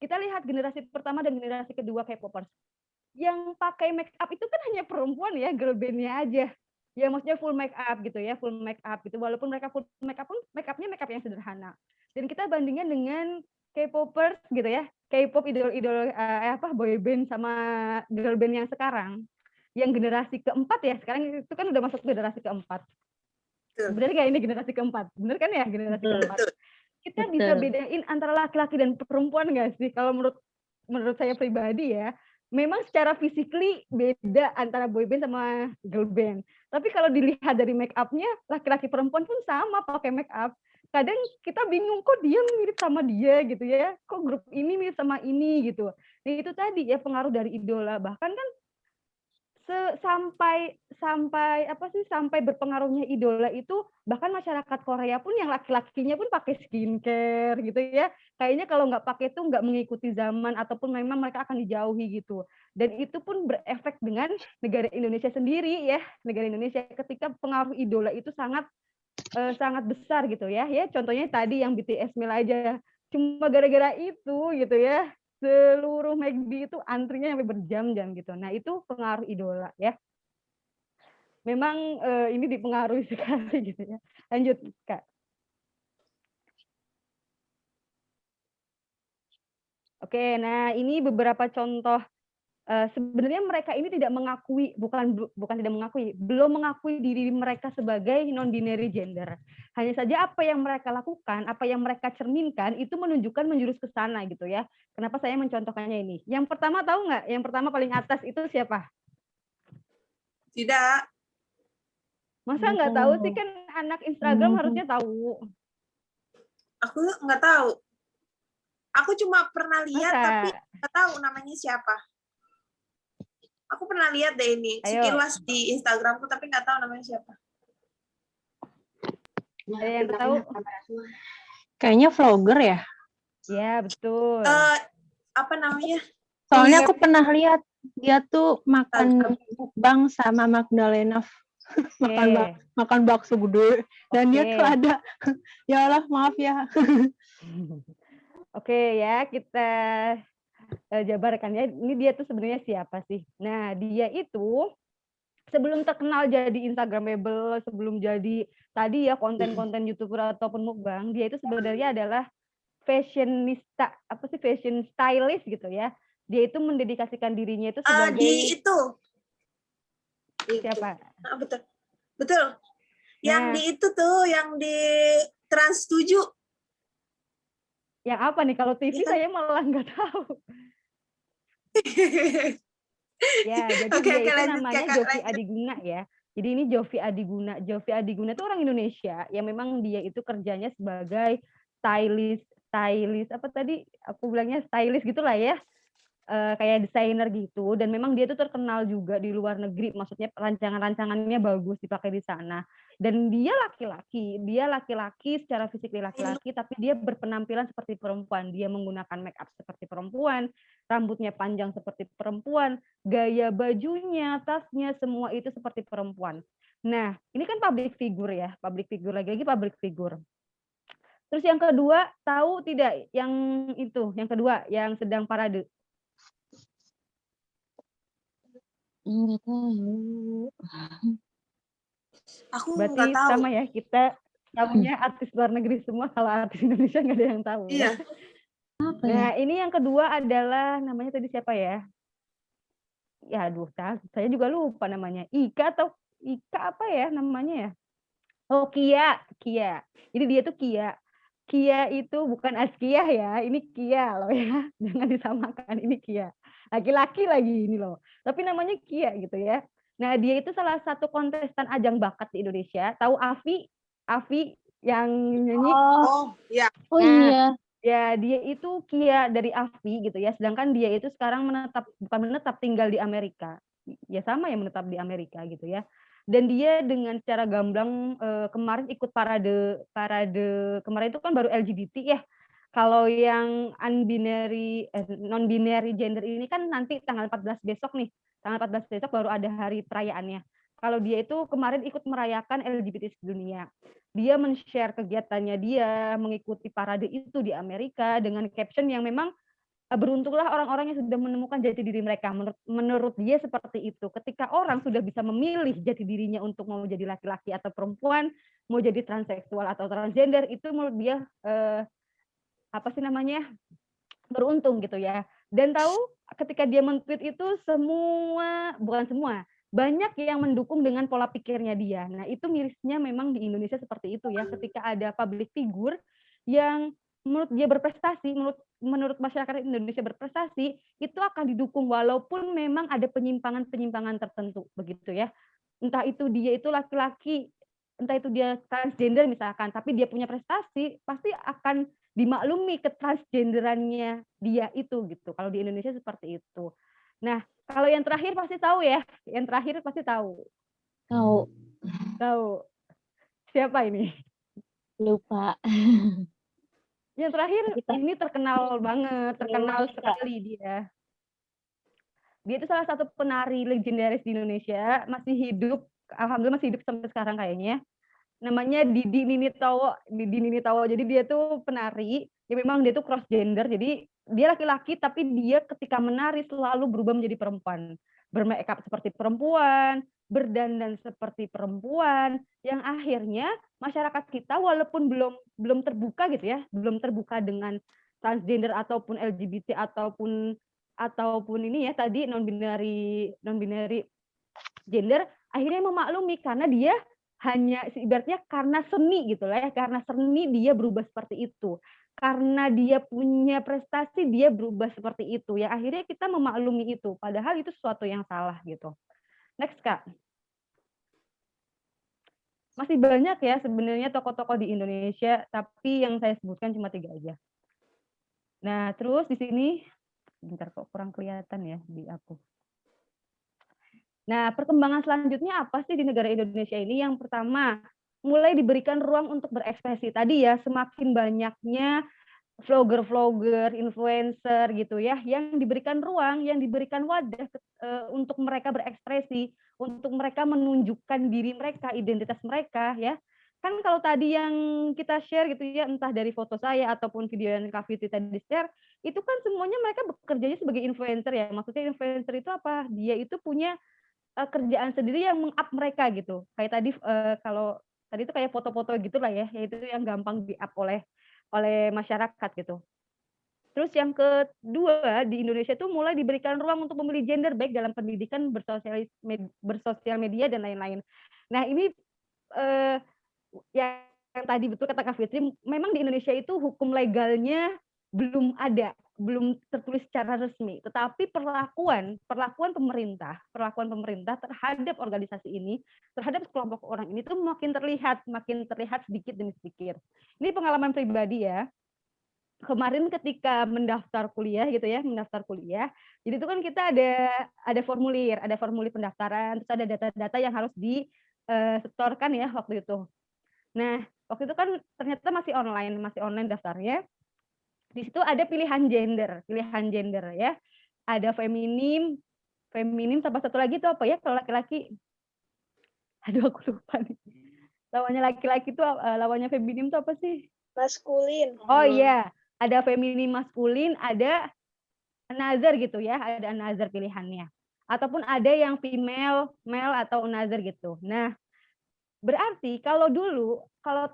Kita lihat generasi pertama dan generasi kedua K-popers. Yang pakai make up itu kan hanya perempuan ya, girl band-nya aja. Ya maksudnya full make up gitu ya, full make up gitu. Walaupun mereka full make up pun make up-nya make up yang sederhana. Dan kita bandingkan dengan K-popers gitu ya, K-pop idol boy band sama girl band yang sekarang. Yang generasi keempat ya, sekarang itu kan udah masuk generasi keempat. Bener nggak ini generasi keempat? Bener kan ya generasi keempat? Kita bisa bedain antara laki-laki dan perempuan nggak sih? Kalau menurut saya pribadi ya, memang secara physically beda antara boy band sama girl band. Tapi kalau dilihat dari make up-nya, laki-laki perempuan pun sama pakai make up. Kadang kita bingung kok dia mirip sama dia gitu ya, kok grup ini mirip sama ini gitu. Nah itu tadi ya pengaruh dari idola. Bahkan kan sampai berpengaruhnya idola itu, bahkan masyarakat Korea pun yang laki-lakinya pun pakai skincare gitu ya. Kayaknya kalau nggak pakai itu nggak mengikuti zaman ataupun memang mereka akan dijauhi gitu. Dan itu pun berefek dengan negara Indonesia sendiri ya. Negara Indonesia ketika pengaruh idola itu sangat besar gitu ya. Ya contohnya tadi yang BTS Mil aja. Cuma gara-gara itu gitu ya. Seluruh McD itu antrinya sampai berjam-jam gitu. Nah, itu pengaruh idola ya. Memang ini dipengaruhi sekali gitu ya. Lanjut, Kak. Oke, nah ini beberapa contoh. Sebenarnya mereka ini tidak mengakui, belum mengakui diri mereka sebagai non-binary gender. Hanya saja apa yang mereka lakukan, apa yang mereka cerminkan itu menunjukkan menjurus ke sana gitu ya. Kenapa saya mencontohkannya ini? Yang pertama tahu nggak? Yang pertama paling atas itu siapa? Tidak. Masa nggak tahu sih, kan anak Instagram harusnya tahu. Aku nggak tahu. Aku cuma pernah lihat tapi nggak tahu namanya siapa. Aku pernah lihat deh ini sekilas di Instagramku tapi nggak tahu namanya siapa. Ada yang tahu? Kayaknya vlogger ya? Ya betul. Apa namanya? Soalnya aku pernah lihat dia tuh makan mukbang sama Magdalena, makan bakso gede, dan dia tuh ada. Ya Allah, maaf ya. Oke ya, kita jabarkan ya. Ini dia tuh sebenarnya siapa sih? Nah, dia itu sebelum terkenal jadi Instagramable, sebelum jadi tadi ya konten-konten YouTuber ataupun mukbang, dia itu sebenarnya adalah fashionista, fashion stylist gitu ya. Dia itu mendedikasikan dirinya itu sebagai siapa? Betul. Yang di itu tuh, yang di Trans 7. Yang apa nih? Kalau TV saya malah nggak tahu. Ya, jadi dia itu namanya Jovi Adiguna ya. Jadi ini Jovi Adiguna. Jovi Adiguna itu orang Indonesia yang memang dia itu kerjanya sebagai stylist apa tadi aku bilangnya stylist gitulah ya, kayak desainer gitu, dan memang dia tuh terkenal juga di luar negeri, maksudnya rancangannya bagus dipakai di sana. Dan dia laki-laki secara fisik dia laki-laki, tapi dia berpenampilan seperti perempuan. Dia menggunakan make up seperti perempuan, rambutnya panjang seperti perempuan, gaya bajunya, tasnya, semua itu seperti perempuan. Nah, ini kan public figure ya, lagi-lagi public figure. Terus yang kedua, tahu tidak yang kedua yang sedang parade? Enggak tahu. Aku Berarti nggak tahu. sama ya, kita tahunya artis luar negeri semua, kalau artis Indonesia nggak ada yang tahu. Iya. Apa ya? Nah, ini yang kedua adalah namanya tadi siapa ya? Ya, aduh, saya juga lupa namanya. Ika apa ya namanya ya? Oh, Kia. Jadi dia tuh Kia. Kia itu bukan Askia ya, ini Kia loh ya. Jangan disamakan, ini Kia. Laki-laki lagi ini loh. Tapi namanya Kia gitu ya. Nah, dia itu salah satu kontestan ajang bakat di Indonesia. Tahu Afi? Afi yang nyanyi? Oh, iya. Oh Nah, iya. ya dia itu Kia dari Afi gitu ya. Sedangkan dia itu sekarang bukan menetap tinggal di Amerika. Ya sama yang menetap di Amerika gitu ya. Dan dia dengan secara gamblang kemarin ikut parade kemarin itu kan baru LGBT ya. Kalau yang non-binary gender ini kan nanti tanggal 14 besok nih. Tanggal 14 besok baru ada hari perayaannya. Kalau dia itu kemarin ikut merayakan LGBT sedunia. Dia men-share kegiatannya dia mengikuti parade itu di Amerika dengan caption yang memang beruntunglah orang-orang yang sudah menemukan jati diri mereka. Menurut dia seperti itu. Ketika orang sudah bisa memilih jati dirinya untuk mau jadi laki-laki atau perempuan, mau jadi transseksual atau transgender, itu menurut dia beruntung gitu ya. Dan tahu ketika dia men-tweet itu bukan semua, banyak yang mendukung dengan pola pikirnya dia. Nah, itu mirisnya memang di Indonesia seperti itu ya. Ketika ada public figure yang menurut dia berprestasi, menurut masyarakat Indonesia berprestasi, itu akan didukung walaupun memang ada penyimpangan-penyimpangan tertentu begitu ya. Entah itu dia itu laki-laki, entah itu dia transgender misalkan, tapi dia punya prestasi, pasti akan dimaklumi ketransgenderannya dia itu gitu. Kalau di Indonesia seperti itu. Nah, kalau yang terakhir pasti tahu ya. Yang terakhir pasti tahu. Tahu. Tahu. Siapa ini? Lupa. Yang terakhir ini terkenal banget, terkenal sekali dia. Dia itu salah satu penari legendaris di Indonesia, masih hidup, alhamdulillah masih hidup sampai sekarang kayaknya. Namanya Didi Ninitawo. Jadi dia tuh penari, ya memang dia tuh cross gender. Jadi dia laki-laki tapi dia ketika menari selalu berubah menjadi perempuan. Bermake up seperti perempuan, berdandan seperti perempuan, yang akhirnya masyarakat kita walaupun belum terbuka gitu ya, belum terbuka dengan transgender ataupun LGBT ataupun ini ya tadi non binary gender, akhirnya memaklumi karena dia hanya ibaratnya karena seni gitu lah ya, karena seni dia berubah seperti itu, karena dia punya prestasi dia berubah seperti itu ya, akhirnya kita memaklumi itu, padahal itu sesuatu yang salah gitu. Next Kak. Masih banyak ya sebenarnya tokoh-tokoh di Indonesia, tapi yang saya sebutkan cuma 3 aja. Nah terus di sini bentar kok kurang kelihatan ya di aku. Nah, perkembangan selanjutnya apa sih di negara Indonesia ini? Yang pertama, mulai diberikan ruang untuk berekspresi. Tadi ya, semakin banyaknya vlogger, influencer gitu ya, yang diberikan ruang, yang diberikan wadah untuk mereka berekspresi, untuk mereka menunjukkan diri mereka, identitas mereka ya. Kan kalau tadi yang kita share gitu ya, entah dari foto saya ataupun video yang Kak Fitri tadi share, itu kan semuanya mereka bekerjanya sebagai influencer ya. Maksudnya influencer itu apa? Dia itu punya kerjaan sendiri yang meng-up mereka gitu. Kayak tadi kalau tadi itu kayak foto-foto gitulah ya, yaitu yang gampang di-up oleh masyarakat gitu. Terus yang kedua, di Indonesia itu mulai diberikan ruang untuk memilih gender baik dalam pendidikan, bersosial media dan lain-lain. Nah, ini yang tadi betul kata Kak Fitri, memang di Indonesia itu hukum legalnya belum ada belum tertulis secara resmi, tetapi perlakuan pemerintah terhadap organisasi ini, terhadap kelompok orang ini tuh makin terlihat sedikit demi sedikit. Ini pengalaman pribadi ya. Kemarin ketika mendaftar kuliah, jadi itu kan kita ada formulir pendaftaran, terus ada data-data yang harus disetorkan ya waktu itu. Nah, waktu itu kan ternyata masih online daftarnya. Di situ ada pilihan gender ya. Ada feminim tambah satu lagi itu apa ya kalau laki-laki? Aduh, aku lupa nih. Lawannya laki-laki itu lawannya feminim itu apa sih? Maskulin. Oh iya, ada feminim maskulin, ada another gitu ya, ada another pilihannya. Ataupun ada yang female, male atau another gitu. Nah, berarti kalau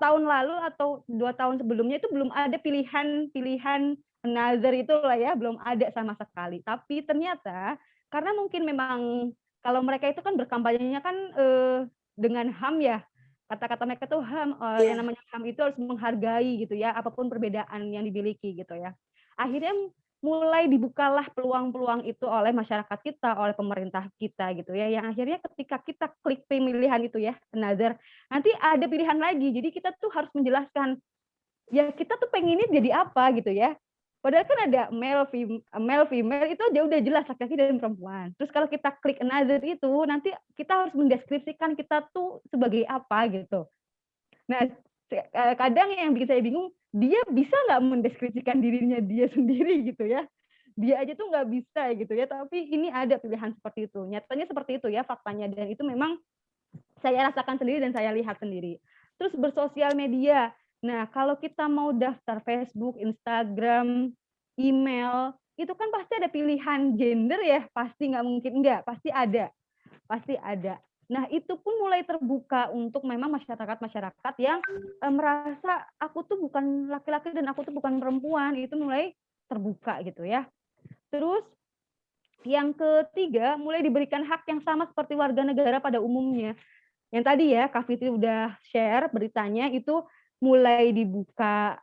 tahun lalu atau 2 tahun sebelumnya itu belum ada pilihan another itulah ya, belum ada sama sekali. Tapi ternyata karena mungkin memang kalau mereka itu kan berkampanyenya kan dengan HAM ya, kata-kata mereka tuh HAM, yang namanya HAM itu harus menghargai gitu ya, apapun perbedaan yang dimiliki gitu ya. Akhirnya mulai dibukalah peluang-peluang itu oleh masyarakat kita, oleh pemerintah kita gitu ya, yang akhirnya ketika kita klik pemilihan itu ya, another, nanti ada pilihan lagi. Jadi kita tuh harus menjelaskan, ya kita tuh pengennya jadi apa gitu ya. Padahal kan ada male, female itu aja udah jelas laki-laki dan perempuan. Terus kalau kita klik another itu, nanti kita harus mendeskripsikan kita tuh sebagai apa gitu. Nah, kadang yang bikin saya bingung, dia bisa nggak mendeskripsikan dirinya dia sendiri gitu ya. Dia aja tuh nggak bisa gitu ya, tapi ini ada pilihan seperti itu. Nyatanya seperti itu ya faktanya, dan itu memang saya rasakan sendiri dan saya lihat sendiri. Terus bersosial media. Nah, kalau kita mau daftar Facebook, Instagram, email, itu kan pasti ada pilihan gender ya, pasti nggak mungkin enggak, pasti ada. Nah, itu pun mulai terbuka untuk memang masyarakat yang merasa aku tuh bukan laki-laki dan aku tuh bukan perempuan, itu mulai terbuka gitu ya. Terus yang ketiga, mulai diberikan hak yang sama seperti warga negara pada umumnya. Yang tadi ya, Kak Fitri udah share beritanya, itu mulai dibuka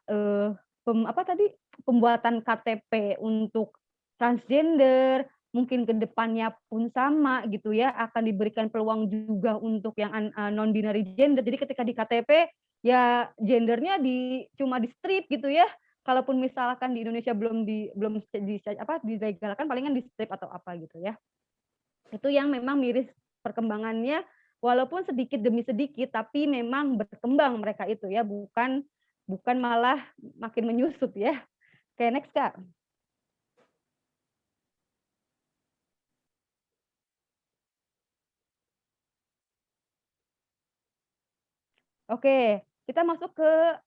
pembuatan KTP untuk transgender, mungkin ke depannya pun sama gitu ya, akan diberikan peluang juga untuk yang non binary gender. Jadi ketika di KTP ya gendernya cuma di strip gitu ya. Kalaupun misalkan di Indonesia belum dilegalkan, palingan di strip atau apa gitu ya. Itu yang memang miris perkembangannya, walaupun sedikit demi sedikit, tapi memang berkembang mereka itu ya, bukan malah makin menyusut ya. Oke, next Kak. Oke, kita masuk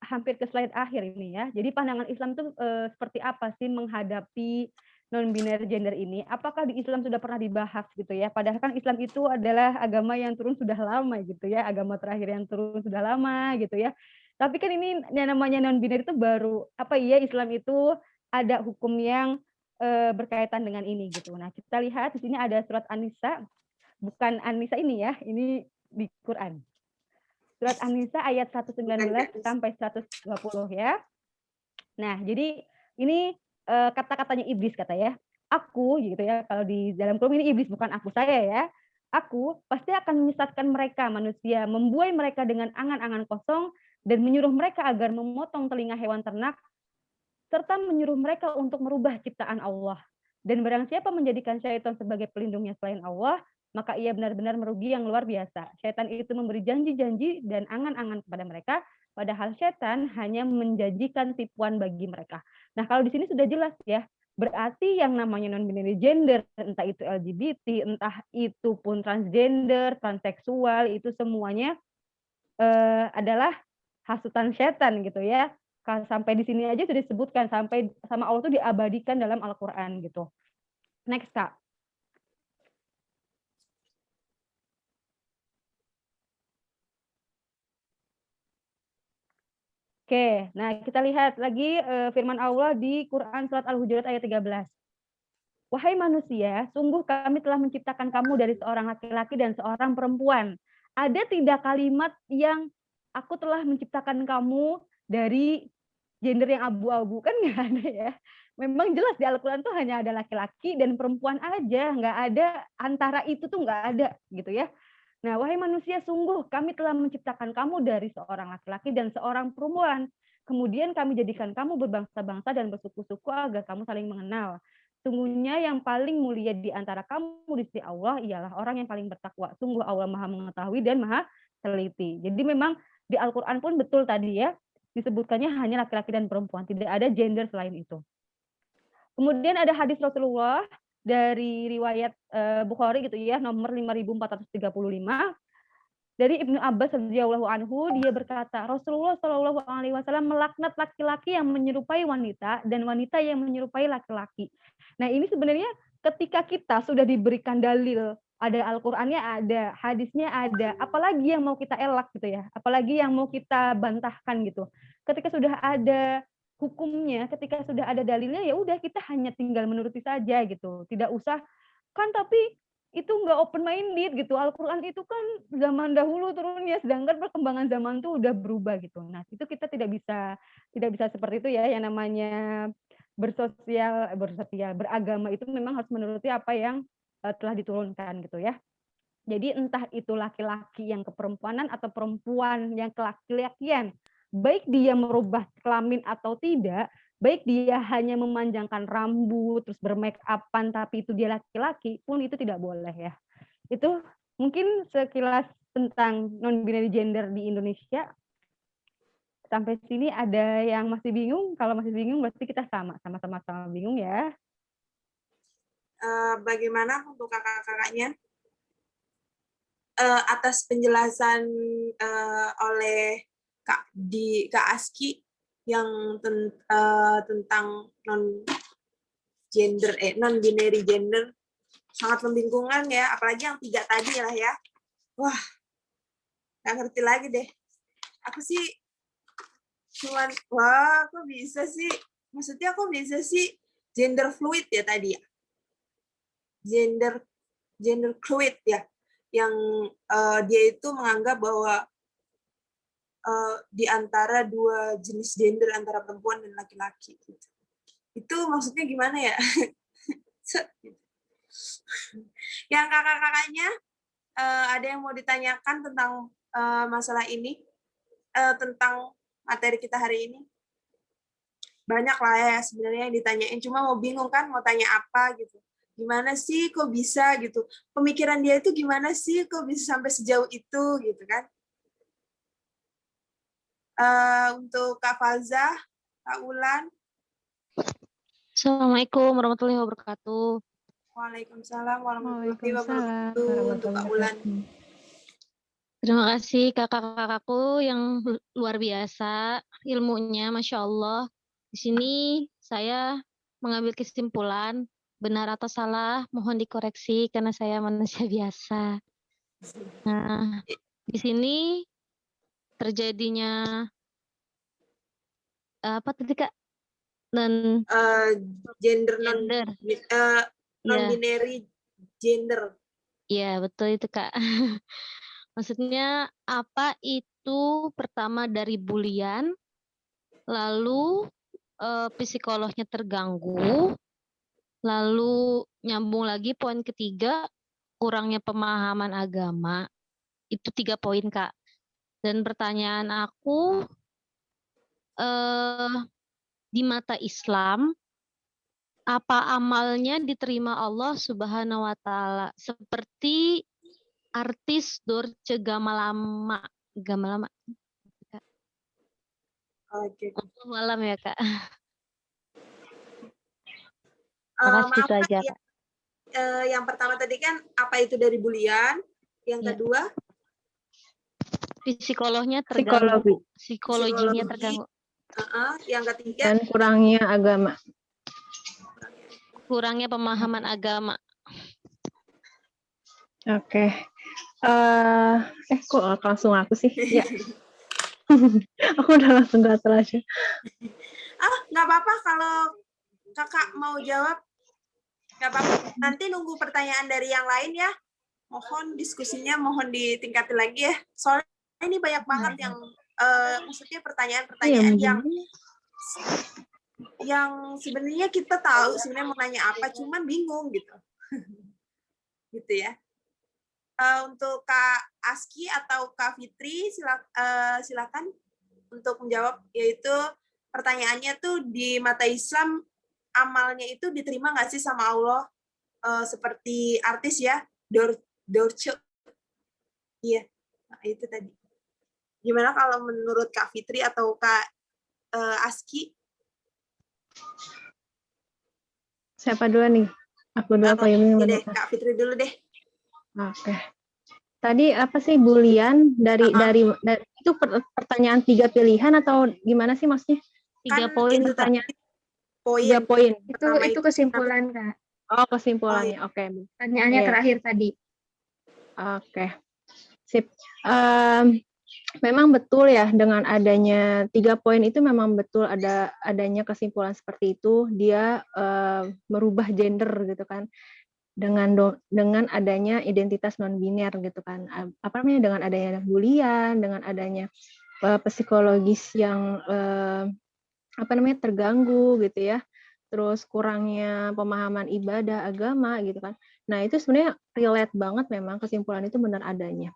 hampir ke slide akhir ini ya. Jadi pandangan Islam itu seperti apa sih menghadapi non-binary gender ini? Apakah di Islam sudah pernah dibahas gitu ya? Padahal kan Islam itu adalah agama yang turun sudah lama gitu ya, agama terakhir yang turun sudah lama gitu ya. Tapi kan ini yang namanya non-binary itu baru, Islam itu ada hukum yang berkaitan dengan ini gitu. Nah, kita lihat di sini ada surat An-Nisa, bukan An-Nisa ini ya, ini di Quran. Surat An-Nisa ayat 119 sampai 120 ya. Nah, jadi ini kata-katanya iblis kata ya. Aku gitu ya, kalau di dalam Quran ini iblis bukan aku, saya ya. Aku pasti akan menyesatkan mereka manusia, membuai mereka dengan angan-angan kosong dan menyuruh mereka agar memotong telinga hewan ternak serta menyuruh mereka untuk merubah ciptaan Allah. Dan barang siapa menjadikan syaitan sebagai pelindungnya selain Allah, maka ia benar-benar merugi yang luar biasa. Syaitan itu memberi janji-janji dan angan-angan kepada mereka, padahal syaitan hanya menjanjikan tipuan bagi mereka. Nah, kalau di sini sudah jelas ya, berarti yang namanya non-binary gender, entah itu LGBT, entah itu pun transgender, transseksual, itu semuanya adalah hasutan syaitan gitu ya. Sampai di sini aja sudah disebutkan, sampai sama Allah itu diabadikan dalam Al-Quran gitu. Next Kak. Oke, nah kita lihat lagi firman Allah di Quran surat Al-Hujurat ayat 13. Wahai manusia, sungguh kami telah menciptakan kamu dari seorang laki-laki dan seorang perempuan. Ada tidak kalimat yang aku telah menciptakan kamu dari gender yang abu-abu, kan nggak ada ya. Memang jelas di Al-Quran tuh hanya ada laki-laki dan perempuan aja, nggak ada antara itu tuh nggak ada gitu ya. Nah, wahai manusia, sungguh kami telah menciptakan kamu dari seorang laki-laki dan seorang perempuan. Kemudian kami jadikan kamu berbangsa-bangsa dan bersuku-suku agar kamu saling mengenal. Sungguhnya yang paling mulia di antara kamu di sisi Allah ialah orang yang paling bertakwa. Sungguh Allah Maha mengetahui dan Maha teliti. Jadi memang di Al-Quran pun betul tadi ya, disebutkannya hanya laki-laki dan perempuan, tidak ada gender selain itu. Kemudian ada hadis Rasulullah dari riwayat Bukhari gitu ya, nomor 5435 dari Ibnu Abbas radhiyallahu anhu, dia berkata, Rasulullah Shallallahu alaihi wasallam melaknat laki-laki yang menyerupai wanita dan wanita yang menyerupai laki-laki. Nah, ini sebenarnya ketika kita sudah diberikan dalil, ada Al-Qur'annya ada, hadisnya ada, apalagi yang mau kita elak gitu ya, apalagi yang mau kita bantahkan gitu. Ketika sudah ada hukumnya, ketika sudah ada dalilnya, ya udah kita hanya tinggal menuruti saja gitu. Tidak usah kan, tapi itu nggak open minded gitu. Al-Quran itu kan zaman dahulu turunnya, sedangkan perkembangan zaman tuh udah berubah gitu. Nah, itu kita tidak bisa seperti itu ya. Yang namanya beragama itu memang harus menuruti apa yang telah diturunkan gitu ya. Jadi entah itu laki-laki yang keperempuanan atau perempuan yang kelaki-lakian, baik dia merubah kelamin atau tidak, baik dia hanya memanjangkan rambut, terus bermake up-an, tapi itu dia laki-laki, pun itu tidak boleh ya. Itu mungkin sekilas tentang non-binary gender di Indonesia. Sampai sini ada yang masih bingung? Kalau masih bingung berarti kita sama-sama bingung ya. Bagaimana untuk kakak-kakaknya? Atas penjelasan oleh Kak Aski yang tentang non-binary gender, sangat membingungkan ya, apalagi yang 3 tadi lah ya. Wah, nggak ngerti lagi deh. Aku sih cuman, wah, kok bisa sih? Maksudnya kok bisa sih gender fluid ya tadi ya? Gender fluid ya, yang dia itu menganggap bahwa di antara 2 jenis gender antara perempuan dan laki-laki gitu. Itu maksudnya gimana ya? Yang kakak-kakaknya ada yang mau ditanyakan tentang masalah ini, tentang materi kita hari ini? Banyak lah ya sebenarnya yang ditanyain, cuma mau bingung kan mau tanya apa gitu. Gimana sih kok bisa gitu, pemikiran dia itu gimana sih kok bisa sampai sejauh itu gitu kan. Untuk Kak Fazah, Kak Ulan. Assalamualaikum warahmatullahi wabarakatuh. Waalaikumsalam warahmatullahi wabarakatuh. Untuk Kak Ulan. Terima kasih kakak-kakakku yang luar biasa ilmunya, Masya Allah. Di sini saya mengambil kesimpulan, benar atau salah mohon dikoreksi karena saya manusia biasa. Nah, di sini terjadinya apa tadi Kak? Gender non-binary gender. Iya, betul itu Kak. Maksudnya apa itu pertama dari bulian, lalu psikolognya terganggu, lalu nyambung lagi poin ketiga, kurangnya pemahaman agama. Itu 3 poin Kak. Dan pertanyaan aku, di mata Islam, apa amalnya diterima Allah Subhanahu wa Ta'ala? Seperti artis Dorce Gamalama. Oke. Malam ya Kak. Maaf itu aja, Kak. Yang pertama tadi kan apa itu dari bulian, yang kedua psikolognya terganggu, psikologinya terganggu. Yang ketiga dan kurangnya agama. Kurangnya pemahaman agama. Oke. Kok langsung aku sih? Ya. Aku udah langsung gatel aja. Nggak apa-apa kalau kakak mau jawab, nggak apa-apa. Nanti nunggu pertanyaan dari yang lain ya. Mohon diskusinya, mohon ditingkati lagi ya. Soalnya ini banyak banget yang maksudnya pertanyaan-pertanyaan yang yang sebenarnya kita tahu sebenarnya mau nanya apa, cuman bingung gitu. Gitu ya. Untuk Kak Aski atau Kak Fitri, silakan untuk menjawab, yaitu pertanyaannya tuh di mata Islam amalnya itu diterima nggak sih sama Allah? Seperti artis ya, Dorce. Iya, nah, itu tadi. Gimana kalau menurut Kak Fitri atau Kak Aski? Siapa dulu nih? Aku dulu apa yang deh, Kak Fitri dulu deh. Oke. Tadi apa sih bulian dari itu pertanyaan 3 pilihan atau gimana sih maksudnya? 3 poin pertanyaan. Poin. 3 poin. Itu kesimpulan, Kak. Oh, kesimpulannya. Oke. Pertanyaannya terakhir tadi. Oke. Sip. Memang betul ya, dengan adanya 3 poin itu memang betul adanya kesimpulan seperti itu, dia merubah gender gitu kan, dengan adanya identitas non biner gitu kan, apa namanya, dengan adanya bulian, dengan adanya psikologis yang apa namanya, terganggu gitu ya, terus kurangnya pemahaman ibadah agama gitu kan. Nah itu sebenarnya relate banget, memang kesimpulan itu benar adanya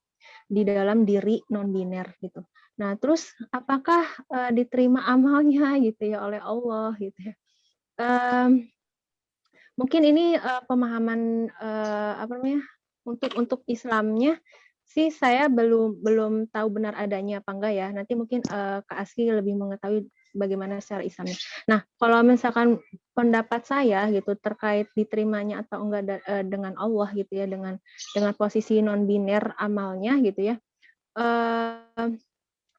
di dalam diri non-biner gitu. Nah, terus apakah diterima amalnya gitu ya oleh Allah gitu ya? Mungkin ini pemahaman apa namanya, untuk Islamnya sih saya belum tahu benar adanya apa enggak ya. Nanti mungkin Kak Aski lebih mengetahui bagaimana secara Islamnya. Nah, kalau misalkan pendapat saya gitu terkait diterimanya atau enggak dengan Allah gitu ya, dengan posisi non biner amalnya gitu ya.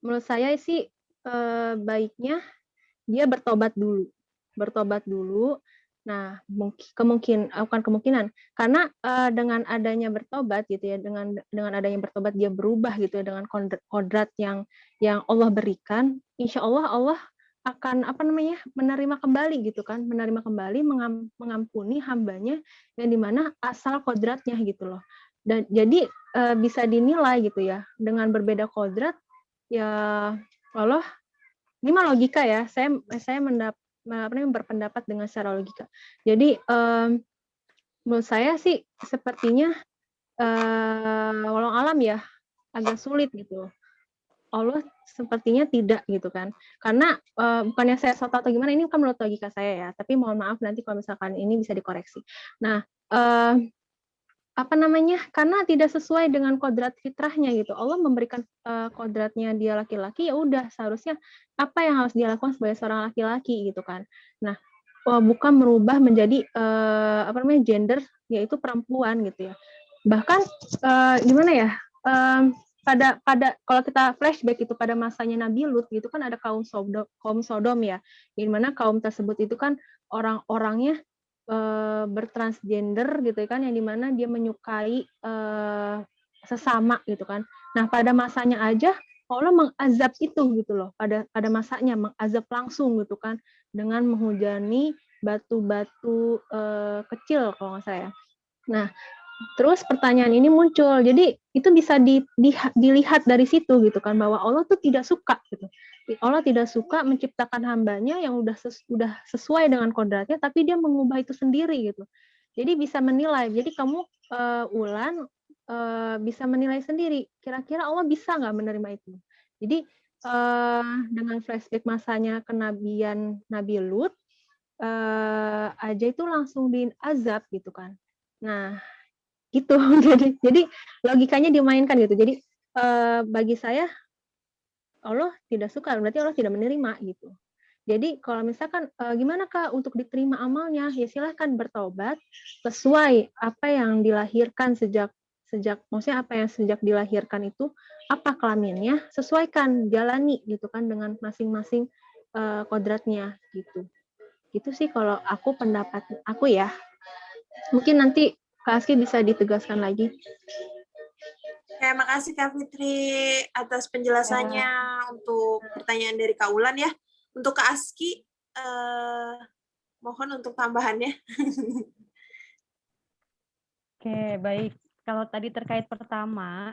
Menurut saya sih baiknya dia bertobat dulu. Nah, bukan kemungkinan, karena dengan adanya bertobat gitu ya, dengan adanya bertobat dia berubah gitu ya, dengan kodrat yang Allah berikan, insya Allah akan apa namanya, menerima kembali gitu kan, mengampuni hambanya yang dimana asal kodratnya gitu loh. Dan jadi bisa dinilai gitu ya, dengan berbeda kodrat ya Allah, ini mah logika ya, saya berpendapat dengan secara logika. Jadi menurut saya sih sepertinya walau alam ya agak sulit gitu. Allah sepertinya tidak gitu kan. Karena bukannya saya soto atau gimana, ini kan menurut logika saya ya. Tapi mohon maaf nanti kalau misalkan ini bisa dikoreksi. Nah, apa namanya, karena tidak sesuai dengan kodrat fitrahnya gitu. Allah memberikan kodratnya dia laki-laki, ya udah seharusnya apa yang harus dia lakukan sebagai seorang laki-laki gitu kan. Nah, bukan merubah menjadi apa namanya, gender, yaitu perempuan gitu ya. Bahkan gimana ya, pada kalau kita flashback itu pada masanya Nabi Lut gitu kan, ada kaum Sodom ya, di mana kaum tersebut itu kan orang-orangnya bertransgender gitu kan, yang dimana dia menyukai sesama gitu kan. Nah pada masanya aja Allah mengazab itu gitu loh, pada masanya mengazab langsung gitu kan, dengan menghujani batu-batu kecil kalau nggak salah ya. Nah terus pertanyaan ini muncul, jadi itu bisa dilihat dari situ gitu kan, bahwa Allah tuh tidak suka gitu. Allah tidak suka menciptakan hambanya yang udah sesuai dengan kodratnya, tapi dia mengubah itu sendiri gitu. Jadi bisa menilai. Jadi kamu Ulan bisa menilai sendiri. Kira-kira Allah bisa nggak menerima itu? Jadi dengan flashback masanya kenabian Nabi Lut aja itu langsung diazab gitu kan. Nah gitu. Jadi logikanya dimainkan gitu. Jadi bagi saya Allah tidak suka, berarti Allah tidak menerima gitu. Jadi kalau misalkan gimana Kak untuk diterima amalnya, ya silahkan bertobat sesuai apa yang dilahirkan sejak maksudnya apa yang sejak dilahirkan itu, apa kelaminnya, sesuaikan, jalani gitu kan dengan masing-masing kodratnya gitu. Gitu sih kalau pendapat aku ya. Mungkin nanti Kak Aski bisa ditegaskan lagi. Terima kasih Kak Fitri atas penjelasannya untuk pertanyaan dari Kak Ulan ya. Untuk Kak Aski, mohon untuk tambahannya. Oke, baik. Kalau tadi terkait pertama,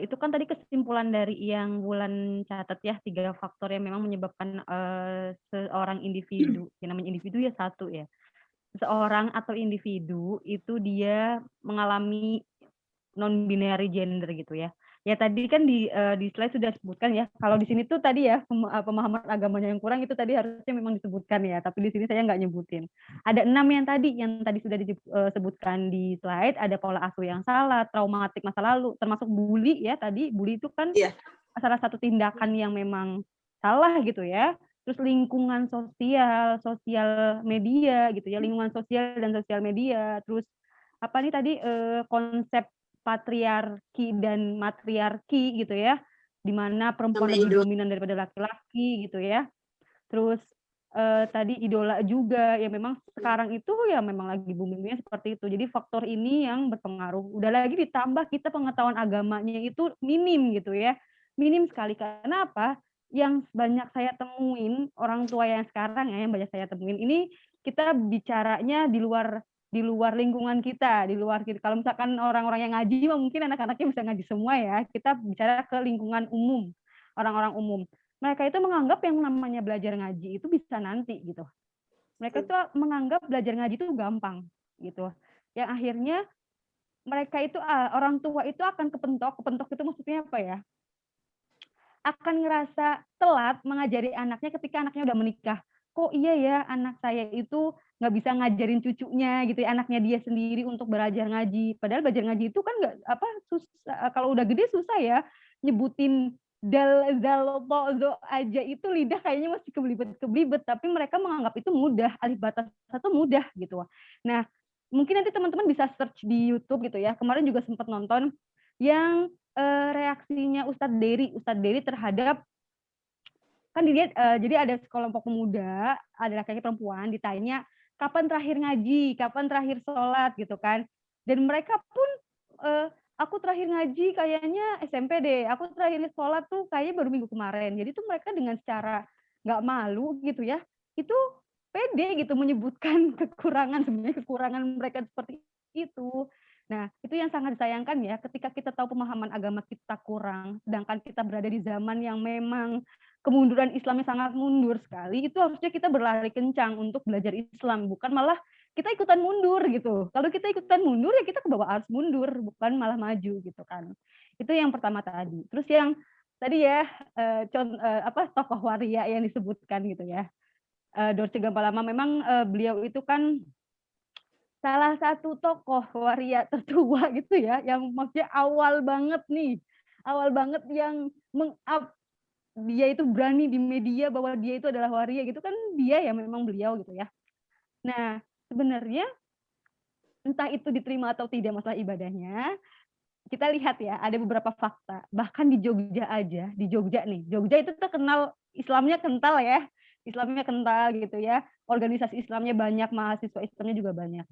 itu kan tadi kesimpulan dari yang Wulan catat ya, 3 faktor yang memang menyebabkan, seorang individu, yang namanya individu ya satu ya, seseorang atau individu itu dia mengalami non-binary gender gitu ya. Ya tadi kan di slide sudah disebutkan ya, kalau di sini tuh tadi ya pemahaman agamanya yang kurang itu tadi harusnya memang disebutkan ya, tapi di sini saya nggak nyebutin. Ada 6 yang tadi sudah disebutkan di slide, ada pola asuh yang salah, traumatik masa lalu, termasuk bully ya tadi, bully itu kan Iya. salah satu tindakan yang memang salah gitu ya. Terus lingkungan sosial media gitu ya, lingkungan sosial dan sosial media. Terus apa nih tadi konsep patriarki dan matriarki gitu ya, di mana perempuan Namanya lebih idola. dominan daripada laki-laki gitu ya. Terus tadi idola juga ya, memang sekarang itu ya memang lagi boomingnya seperti itu. Jadi faktor ini yang berpengaruh. Udah lagi ditambah kita pengetahuan agamanya itu minim gitu ya, minim sekali. Karena apa? Yang banyak saya temuin orang tua yang sekarang ya, yang banyak saya temuin ini kita bicaranya di luar lingkungan kita, kalau misalkan orang-orang yang ngaji mungkin anak-anaknya bisa ngaji semua ya. Kita bicara ke lingkungan umum, orang-orang umum. Mereka itu menganggap yang namanya belajar ngaji itu bisa nanti gitu. Mereka itu menganggap belajar ngaji itu gampang gitu. Yang akhirnya mereka itu orang tua itu akan kepentok itu maksudnya apa ya? Akan ngerasa telat mengajari anaknya ketika anaknya udah menikah. Kok iya ya anak saya itu nggak bisa ngajarin cucunya gitu ya, anaknya dia sendiri untuk belajar ngaji. Padahal belajar ngaji itu kan nggak susah, kalau udah gede susah ya, nyebutin dal zal to zo aja itu lidah kayaknya masih keblibet, tapi mereka menganggap itu mudah, alif bata satu mudah gitu. Nah, mungkin nanti teman-teman bisa search di YouTube gitu ya. Kemarin juga sempat nonton yang reaksinya Ustadz Dery terhadap, kan dilihat jadi ada sekelompok pemuda, ada laki-laki perempuan ditanya kapan terakhir ngaji, kapan terakhir sholat gitu kan, dan mereka pun aku terakhir ngaji kayaknya SMP deh, aku terakhir sholat tuh kayaknya baru minggu kemarin. Jadi tuh mereka dengan secara nggak malu gitu ya, itu pede gitu menyebutkan sebenarnya kekurangan mereka seperti itu. Nah, itu yang sangat disayangkan ya, ketika kita tahu pemahaman agama kita kurang, sedangkan kita berada di zaman yang memang kemunduran Islamnya sangat mundur sekali, itu harusnya kita berlari kencang untuk belajar Islam, bukan malah kita ikutan mundur gitu. Kalau kita ikutan mundur ya kita ke bawah arus mundur, bukan malah maju gitu kan. Itu yang pertama tadi. Terus yang tadi ya tokoh waria yang disebutkan gitu ya. Dorce Gampalama memang beliau itu kan salah satu tokoh waria tertua gitu ya, yang maksudnya awal banget yang dia itu berani di media bahwa dia itu adalah waria gitu kan, dia ya memang beliau gitu ya. Nah, sebenarnya entah itu diterima atau tidak masalah ibadahnya, kita lihat ya ada beberapa fakta. Bahkan di Jogja aja, di Jogja itu terkenal Islamnya kental ya, Islamnya kental gitu ya. Organisasi Islamnya banyak, mahasiswa Islamnya juga banyak.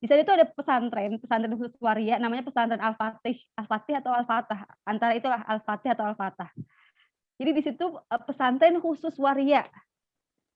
Di sana itu ada pesantren khusus waria, namanya pesantren Al-Fatih atau Al-Fatah, antara itulah Al-Fatih atau Al-Fatah. Jadi di situ pesantren khusus waria.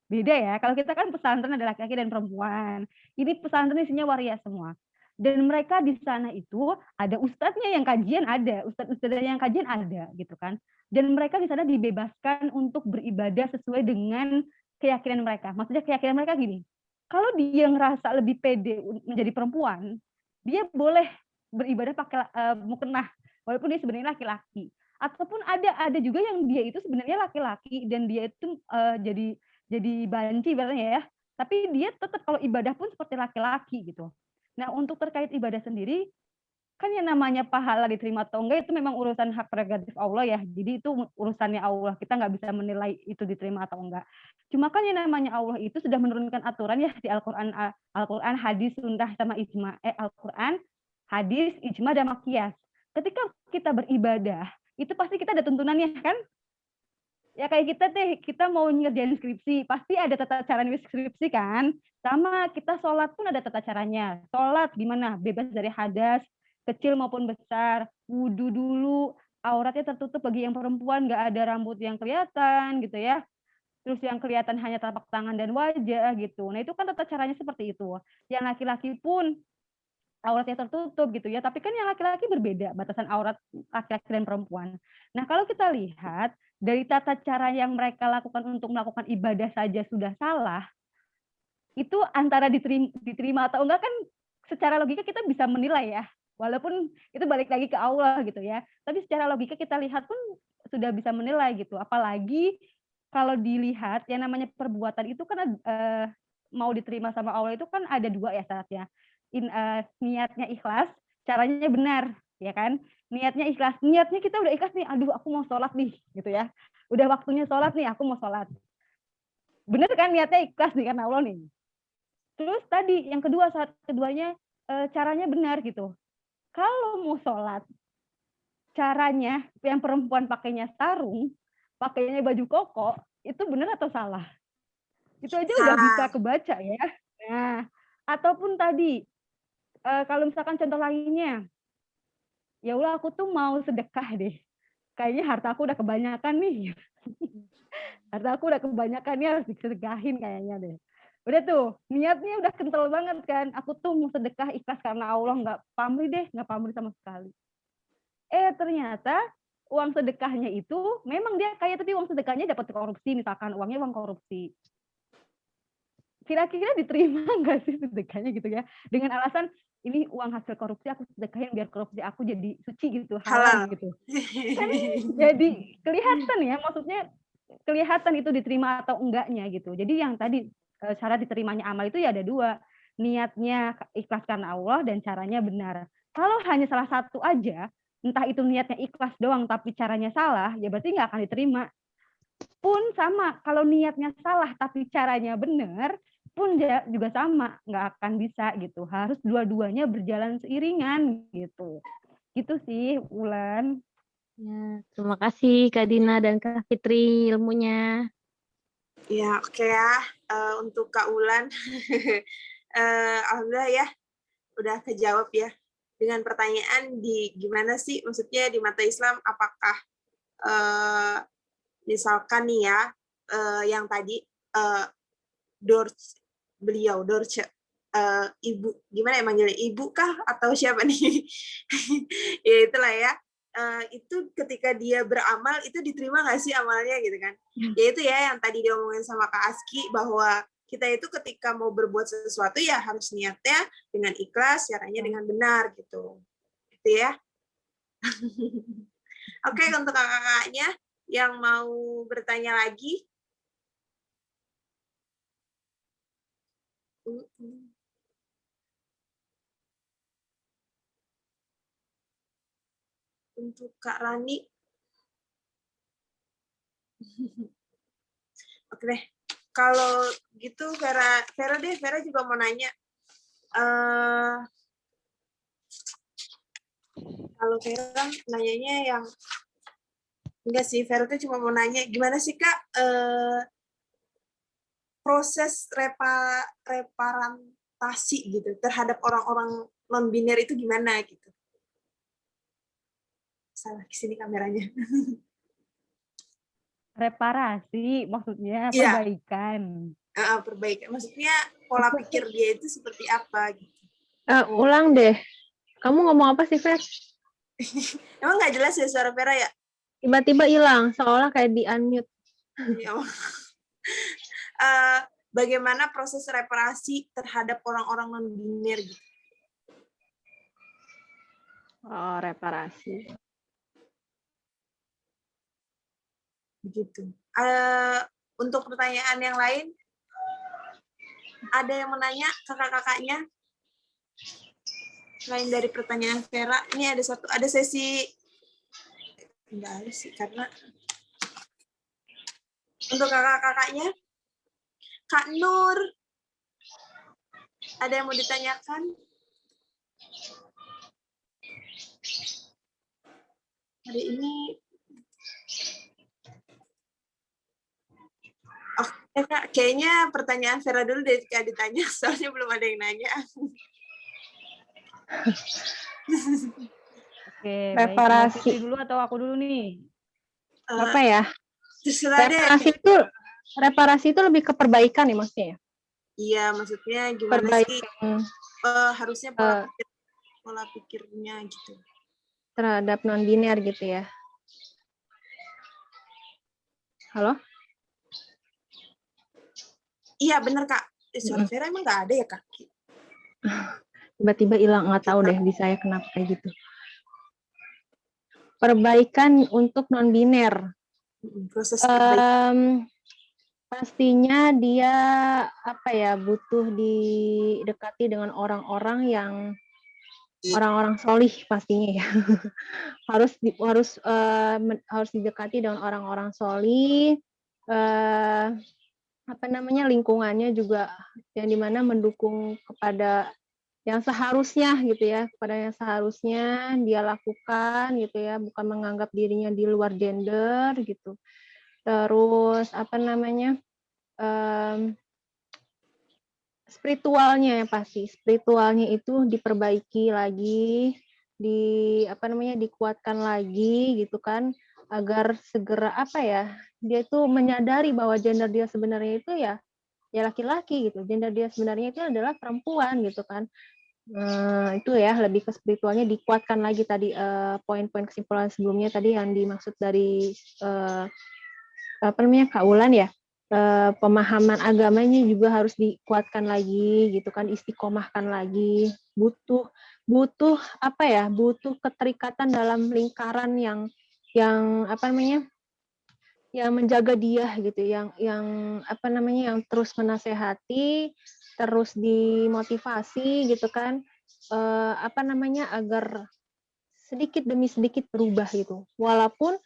Beda ya, kalau kita kan pesantren ada laki-laki dan perempuan. Ini pesantren isinya waria semua. Dan mereka di sana itu ada ustadznya yang kajian ada, ustadz-ustadznya yang kajian ada gitu kan. Dan mereka di sana dibebaskan untuk beribadah sesuai dengan keyakinan mereka. Maksudnya keyakinan mereka gini, kalau dia ngerasa lebih pede menjadi perempuan, dia boleh beribadah pakai mukena, walaupun dia sebenarnya laki-laki. Ataupun ada juga yang dia itu sebenarnya laki-laki dan dia itu jadi banci berarti ya. Tapi dia tetap kalau ibadah pun seperti laki-laki gitu. Nah, untuk terkait ibadah sendiri, kan yang namanya pahala diterima atau enggak itu memang urusan hak prerogatif Allah ya. Jadi itu urusannya Allah. Kita nggak bisa menilai itu diterima atau enggak. Cuma kan yang namanya Allah itu sudah menurunkan aturan ya di Al-Qur'an, hadis, sunnah sama ijma. Al-Qur'an, hadis, ijma dan qiyas. Ketika kita beribadah, itu pasti kita ada tuntunannya kan? Ya kayak kita mau ngerjain skripsi, pasti ada tata cara skripsi kan? Sama kita sholat pun ada tata caranya. Sholat gimana? Bebas dari hadas, kecil maupun besar, wudhu dulu, auratnya tertutup bagi yang perempuan, nggak ada rambut yang kelihatan gitu ya. Terus yang kelihatan hanya telapak tangan dan wajah gitu. Nah itu kan tata caranya seperti itu. Yang laki-laki pun auratnya tertutup gitu ya. Tapi kan yang laki-laki berbeda batasan aurat laki-laki dan perempuan. Nah, kalau kita lihat dari tata cara yang mereka lakukan untuk melakukan ibadah saja sudah salah, itu antara diterima atau enggak kan secara logika kita bisa menilai ya. Walaupun itu balik lagi ke Allah gitu ya. Tapi secara logika kita lihat pun sudah bisa menilai gitu. Apalagi kalau dilihat yang namanya perbuatan itu kan mau diterima sama Allah itu kan ada dua ya syaratnya. Niatnya ikhlas, caranya benar, ya kan? Niatnya ikhlas, niatnya kita udah ikhlas nih, aduh aku mau sholat nih, gitu ya. Udah waktunya sholat nih, aku mau sholat. Bener kan niatnya ikhlas nih karena Allah nih. Terus tadi yang kedua, syarat keduanya caranya benar gitu. Kalau mau sholat, caranya yang perempuan pakainya sarung, pakainya baju koko, itu benar atau salah? Itu aja udah bisa kebaca ya. Nah, ataupun tadi kalau misalkan contoh lainnya, ya Allah aku tuh mau sedekah deh. Kayaknya harta aku udah kebanyakan nih. Harta aku udah kebanyakan nih harus disedekahin kayaknya deh. Udah tuh, niatnya udah kental banget kan. Aku tuh mau sedekah ikhlas karena Allah, nggak pamrih deh, nggak pamrih sama sekali. Ternyata uang sedekahnya itu memang dia kaya tapi uang sedekahnya dapat korupsi, misalkan uangnya uang korupsi. Kira-kira diterima nggak sih sedekahnya gitu ya? Dengan alasan ini uang hasil korupsi aku sedekahin biar korupsi aku jadi suci gitu, halal gitu. Kan jadi kelihatan ya, maksudnya kelihatan itu diterima atau enggaknya gitu. Jadi yang tadi syarat diterimanya amal itu ya ada dua, niatnya ikhlas karena Allah dan caranya benar. Kalau hanya salah satu aja, entah itu niatnya ikhlas doang tapi caranya salah, ya berarti nggak akan diterima. Pun sama, kalau niatnya salah tapi caranya benar, pun juga sama, nggak akan bisa gitu. Harus dua-duanya berjalan seiringan gitu. Gitu sih, Ulan. Ya, terima kasih Kak Dina dan Kak Fitri ilmunya. Ya, oke ya. Untuk Kak Ulan, alhamdulillah ya, udah kejawab ya. Dengan pertanyaan gimana sih, maksudnya di mata Islam, apakah misalkan nih ya, yang tadi, Dorce, ibu, gimana ya manggilnya, ibu kah atau siapa nih? Ya itulah ya. Itu ketika dia beramal itu diterima nggak sih amalnya gitu kan? Ya itu ya yang tadi diomongin sama Kak Aski, bahwa kita itu ketika mau berbuat sesuatu ya harus niatnya dengan ikhlas, caranya dengan benar gitu. Gitu ya. Oke, untuk kakak-kakaknya yang mau bertanya lagi. Untuk Kak Rani. Oke deh. Kalau gitu Vera juga mau nanya. Kalau Vera nanyanya yang enggak sih, Vera tuh cuma mau nanya gimana sih Kak proses reparantasi gitu terhadap orang-orang non-biner itu gimana gitu. Salah di sini kameranya. Reparasi maksudnya perbaikan. Perbaikan. Maksudnya pola pikir dia itu seperti apa gitu. Ulang deh. Kamu ngomong apa sih, Fer? Emang nggak jelas ya suara Vera ya? Tiba-tiba hilang, seolah kayak di-unmute. Bagaimana proses reparasi terhadap orang-orang non-biner gitu? Oh, reparasi. Begitu. Untuk pertanyaan yang lain, ada yang menanya kakak-kakaknya? Selain dari pertanyaan Vera, ini ada sesi, enggak ada sih, karena untuk kakak-kakaknya, Kak Nur, ada yang mau ditanyakan? Hari ini, Kak, kayaknya pertanyaan Vera dulu deh Kak ditanya, soalnya belum ada yang nanya. Oke, reparasi baik. Dulu atau aku dulu nih? Apa ya? Reparasi itu lebih ke perbaikan ya maksudnya? Iya, maksudnya gimana sih harusnya pola pikir pola pikirnya gitu. Terhadap non-biner gitu ya. Halo? Iya bener Kak. Suara Vera emang nggak ada ya Kak? Tiba-tiba hilang, nggak tahu deh di saya kenapa kayak gitu. Perbaikan untuk non-biner. Proses perbaikan. Pastinya dia butuh didekati dengan orang-orang yang orang-orang solih pastinya ya. harus didekati dengan orang-orang solih. Lingkungannya juga yang dimana mendukung kepada yang seharusnya gitu ya, kepada yang seharusnya dia lakukan gitu ya, bukan menganggap dirinya di luar gender gitu. Terus spiritualnya ya pasti, spiritualnya itu diperbaiki lagi, dikuatkan lagi gitu kan, agar segera dia itu menyadari bahwa gender dia sebenarnya itu ya laki-laki gitu, gender dia sebenarnya itu adalah perempuan gitu kan. Itu ya lebih ke spiritualnya dikuatkan lagi tadi, poin-poin kesimpulan sebelumnya tadi yang dimaksud dari Kak Ulan ya, pemahaman agamanya juga harus dikuatkan lagi gitu kan, istiqomahkan lagi, butuh keterikatan dalam lingkaran yang yang menjaga dia gitu, yang terus menasehati, terus dimotivasi gitu kan, agar sedikit demi sedikit berubah gitu, walaupun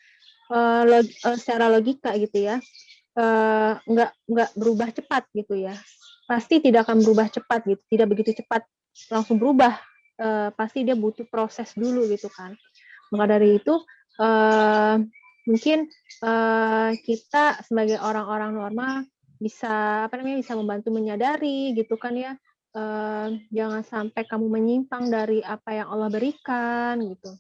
secara logika gitu ya, nggak berubah cepat gitu ya, pasti tidak akan berubah cepat gitu, tidak begitu cepat langsung berubah, pasti dia butuh proses dulu gitu kan. Maka dari itu mungkin kita sebagai orang-orang normal bisa bisa membantu menyadari gitu kan ya, jangan sampai kamu menyimpang dari apa yang Allah berikan gitu.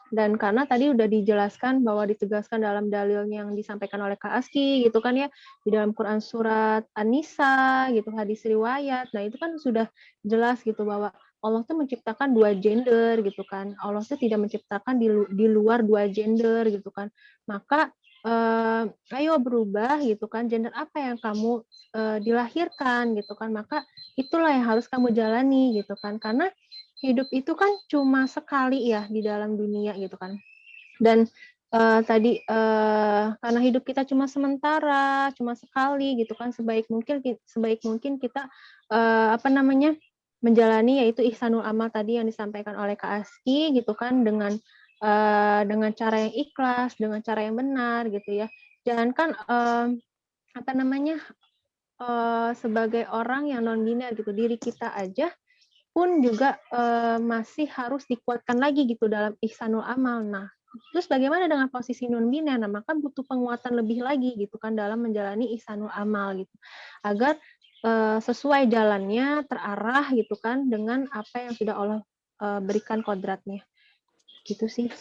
Dan karena tadi udah dijelaskan bahwa ditegaskan dalam dalil yang disampaikan oleh Kak Aski gitu kan ya, di dalam Quran surat An-Nisa gitu, hadis riwayat. Nah, itu kan sudah jelas gitu bahwa Allah tuh menciptakan dua gender gitu kan. Allah tuh tidak menciptakan di luar dua gender gitu kan. Maka ayo berubah gitu kan, gender apa yang kamu dilahirkan gitu kan. Maka itulah yang harus kamu jalani gitu kan. Karena hidup itu kan cuma sekali ya di dalam dunia gitu kan. Dan karena hidup kita cuma sementara, cuma sekali gitu kan, sebaik mungkin kita menjalani yaitu ihsanul amal tadi yang disampaikan oleh Kak Aski gitu kan, dengan cara yang ikhlas, dengan cara yang benar gitu ya. Jangankan sebagai orang yang non biner gitu, diri kita aja pun juga masih harus dikuatkan lagi gitu dalam ihsanul amal. Nah, terus bagaimana dengan posisi non biner? Nah, maka butuh penguatan lebih lagi gitu kan dalam menjalani ihsanul amal gitu, agar sesuai jalannya, terarah gitu kan dengan apa yang sudah Allah berikan kodratnya. Gitu sih.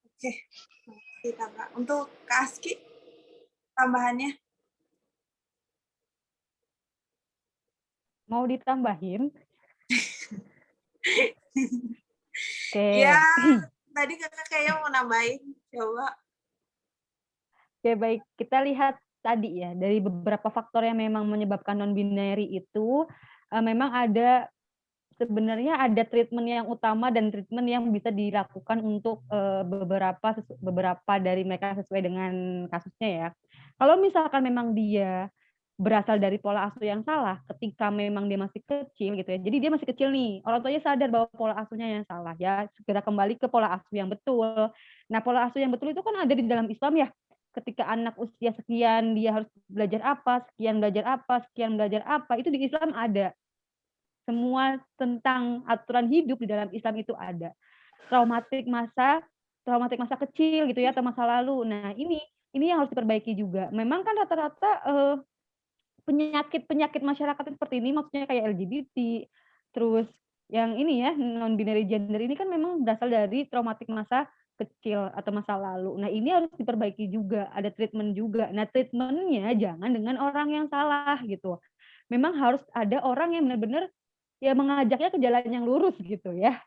Oke, makasih Kakak. Untuk Kak Aski, tambahannya? Mau ditambahin? Oke. Ya, tadi Kakak kayaknya mau nambahin. Coba. Oke, baik. Kita lihat tadi ya, dari beberapa faktor yang memang menyebabkan non-binary itu, memang sebenarnya ada treatment yang utama dan treatment yang bisa dilakukan untuk beberapa dari mereka sesuai dengan kasusnya ya. Kalau misalkan memang dia berasal dari pola asuh yang salah, ketika memang dia masih kecil gitu ya. Jadi dia masih kecil nih, orang tuanya sadar bahwa pola asuhnya yang salah ya, segera kembali ke pola asuh yang betul. Nah, pola asuh yang betul itu kan ada di dalam Islam ya. Ketika anak usia sekian dia harus belajar apa, sekian belajar apa, sekian belajar apa, itu di Islam ada. Semua tentang aturan hidup di dalam Islam itu ada. Traumatik masa kecil gitu ya, atau masa lalu. Nah, ini yang harus diperbaiki juga. Memang kan rata-rata penyakit masyarakat seperti ini, maksudnya kayak LGBT, terus yang ini ya, non-binary gender ini kan memang berasal dari traumatik masa kecil atau masa lalu. Nah, ini harus diperbaiki juga, ada treatment juga. Nah, treatment-nya jangan dengan orang yang salah gitu. Memang harus ada orang yang benar-benar ya mengajaknya ke jalan yang lurus gitu ya.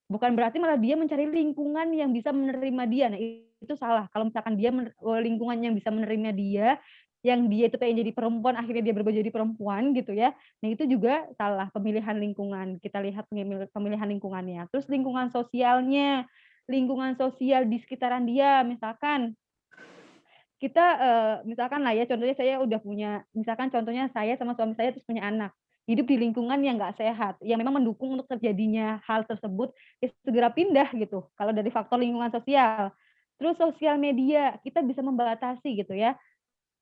Bukan berarti malah dia mencari lingkungan yang bisa menerima dia. Nah, itu salah. Kalau misalkan dia lingkungan yang bisa menerima dia, yang dia itu pengen jadi perempuan, akhirnya dia berubah jadi perempuan gitu ya. Nah, itu juga salah pemilihan lingkungan. Kita lihat pemilihan lingkungannya. Terus lingkungan sosialnya, lingkungan sosial di sekitaran dia, misalkan kita misalkan lah ya, contohnya saya udah punya, misalkan contohnya saya sama suami saya terus punya anak, hidup di lingkungan yang nggak sehat, yang memang mendukung untuk terjadinya hal tersebut, ya segera pindah gitu, kalau dari faktor lingkungan sosial. Terus sosial media, kita bisa membatasi gitu ya,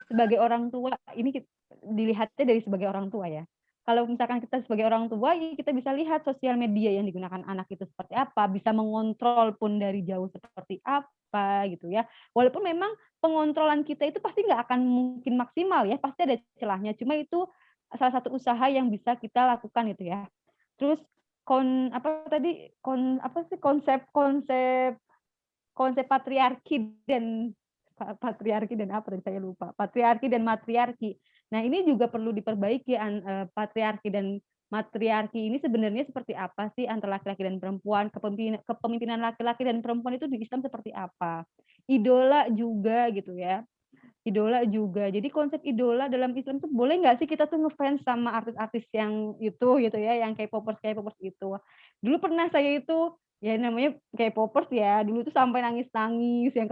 sebagai orang tua, ini dilihatnya dari sebagai orang tua ya. Kalau misalkan kita sebagai orang tua, ya kita bisa lihat sosial media yang digunakan anak itu seperti apa, bisa mengontrol pun dari jauh seperti apa gitu ya. Walaupun memang pengontrolan kita itu pasti nggak akan mungkin maksimal ya, pasti ada celahnya. Cuma itu salah satu usaha yang bisa kita lakukan itu ya. Terus konsep patriarki dan apa tadi saya lupa. Patriarki dan matriarki. Nah, ini juga perlu diperbaiki patriarki dan matriarki ini sebenarnya seperti apa sih antara laki-laki dan perempuan, kepemimpinan laki-laki dan perempuan itu di Islam seperti apa. Idola juga gitu ya. Idola juga. Jadi konsep idola dalam Islam tuh boleh nggak sih kita tuh ngefans sama artis-artis yang itu gitu ya, yang K-popers itu. Dulu pernah saya itu ya namanya K-popers ya, dulu tuh sampai nangis-nangis yang